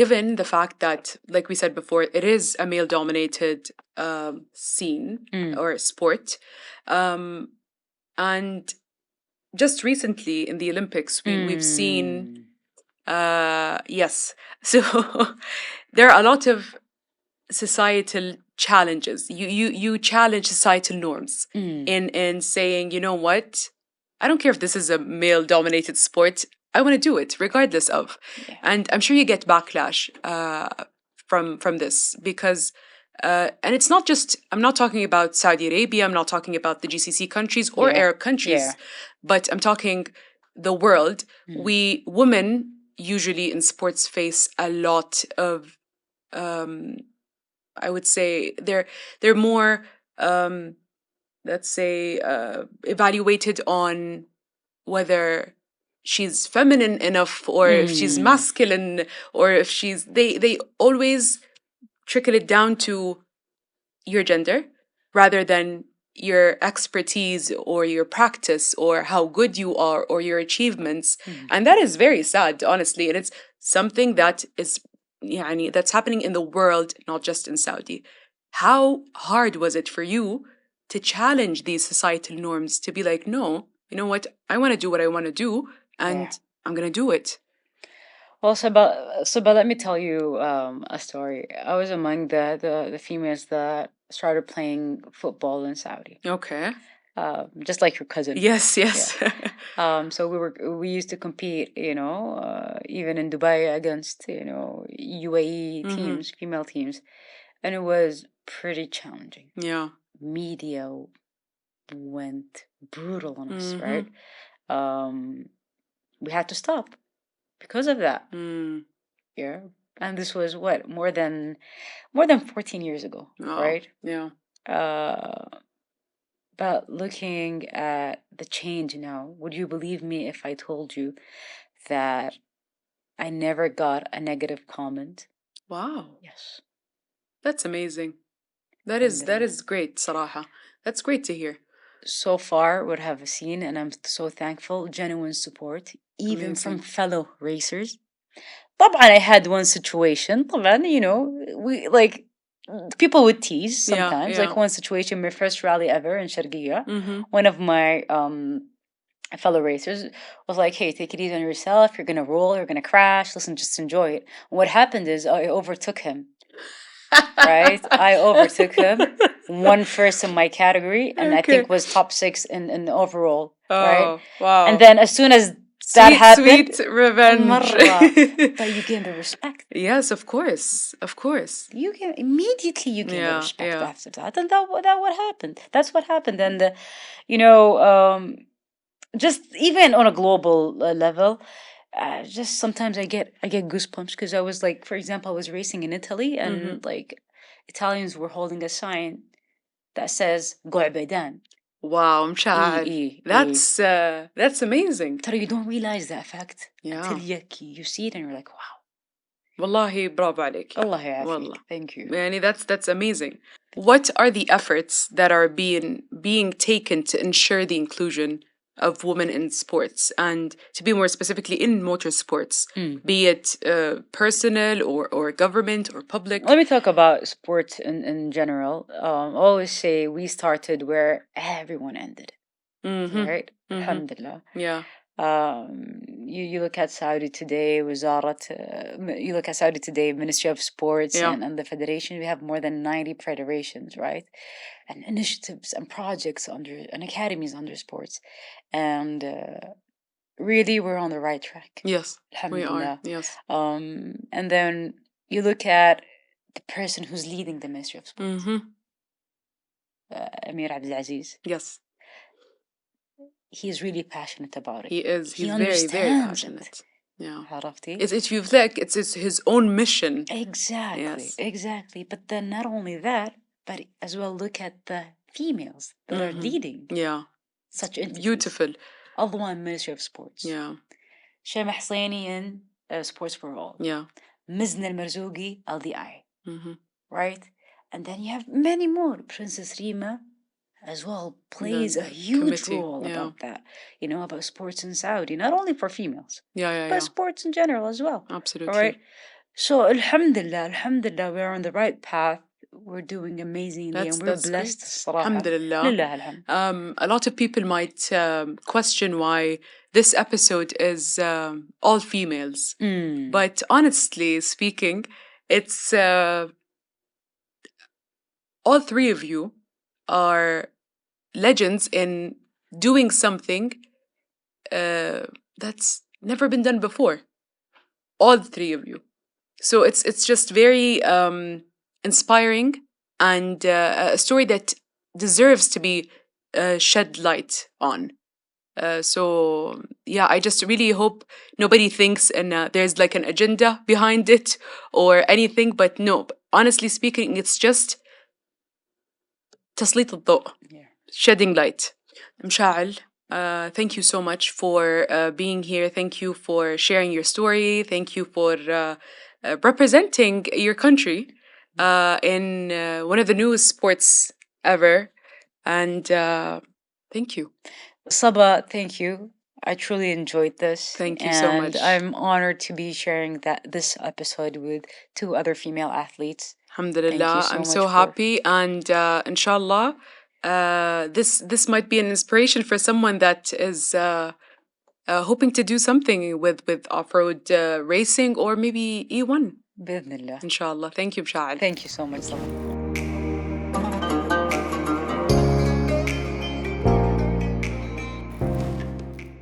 given the fact that, like we said before, it is a male-dominated scene or sport, and just recently in the Olympics, we've seen, yes, so there are a lot of societal challenges. You challenge societal norms in saying, you know what, I don't care if this is a male-dominated sport. I want to do it regardless of. Yeah. And I'm sure you get backlash from this because, and it's not just, I'm not talking about Saudi Arabia, I'm not talking about the GCC countries or Yeah. Arab countries, Yeah. but I'm talking the world. We, women, usually in sports face a lot of, I would say, they're more, let's say, evaluated on whether she's feminine enough or if she's masculine or if she's they always trickle it down to your gender rather than your expertise or your practice or how good you are or your achievements. And that is very sad, honestly, and it's something that is that's happening in the world, not just in Saudi. How hard was it for you to challenge these societal norms, to be like, no, you know what, I want to do what I want to do, and I'm going to do it? Well, Sabah, let me tell you a story. I was among the females that started playing football in Saudi, Okay. just like your cousin. Yes. So we used to compete, even in Dubai against, UAE teams, female teams, and it was pretty challenging. Yeah. Media went brutal on us, right? We had to stop because of that. Yeah. And this was what, more than 14 years ago, Oh, right? Yeah. But looking at the change now, would you believe me if I told you that I never got a negative comment? Wow. Yes. That's amazing. That is great, Saraha. That's great to hear. So far, what I've seen, and I'm so thankful, genuine support, even from Amazing. fellow racers. طبعا I had one situation. طبعا, we like people would tease sometimes. yeah. Like one situation, my first rally ever in Sharqiyya, Mm-hmm. one of my fellow racers was like, "Hey, take it easy on yourself. You're gonna roll. You're gonna crash. Listen, just enjoy it." What happened is I overtook him. Right, I overtook him, won first in my category, and I think Okay. was top 6 in the overall. Oh, Right, wow. and then as soon as that happened, Sweet revenge. مرة, but you gain the respect. Yes, of course. Of course. You can immediately you gain the Yeah, respect yeah. after that, and that what happened. That's what happened, and just even on a global level, just sometimes I get goosebumps because I was like, for example, I was racing in Italy, and like Italians were holding a sign that says "Gu'badan." Wow, مشاعر. That's amazing. Tara, you don't realize that fact Yeah. until you see it, and you're like, wow. والله برافو عليك. Allah يعافيك. والله. Thank you. Yani that's amazing. What are the efforts that are being taken to ensure the inclusion of women in sports, and to be more specifically in motorsports, be it personal or government or public? Let me talk about sports in general. I always say we started where everyone ended, right? Alhamdulillah. Yeah. You look at Saudi today, you look at Saudi today, Ministry of Sports Yeah. and the Federation. We have more than 90 federations, right? And initiatives and projects and academies under sports. And really, we're on the right track. Yes, we Alhamdulillah. are. Yes. And then you look at the person who's leading the Ministry of Sports, Amir Abdulaziz. Yes. He's really passionate about it. He is. He's very, very understands passionate. Yeah. عرفتي? It's you feel like it's his own mission. Exactly. Yes. Exactly. But then not only that, but as well look at the females that are leading Yeah. such entities. Beautiful. Adwa in Ministry of Sports. Yeah. Shema Husseini in Sports for All. Yeah. Mizna al-Marzougi, LDI. Mm-hmm. Right? And then you have many more. Princess Rima as well plays a huge committee, role yeah. about that. You know, about sports in Saudi. Not only for females, Yeah. but sports in general as well. Absolutely. All right? So, alhamdulillah, we're on the right path. We're doing amazingly and we're blessed. Great. Alhamdulillah. Lillah alhamd. A lot of people might question why this episode is all females. But honestly speaking, it's all three of you are legends in doing something that's never been done before. All three of you. So it's just very inspiring and a story that deserves to be shed light on. So yeah, I just really hope nobody thinks and there's like an agenda behind it or anything, but no, honestly speaking, it's just تسليط الضوء, shedding light. مشاعل, thank you so much for being here. Thank you for sharing your story. Thank you for representing your country in one of the newest sports ever. And thank you. Saba, thank you. I truly enjoyed this. Thank you so much. I'm honored to be sharing this episode with two other female athletes. Alhamdulillah, I'm so happy, and inshallah, this might be an inspiration for someone that is hoping to do something with off-road racing or maybe E1. بإذن الله. Inshallah. Thank you, Msha'al. Thank you so much, Saba.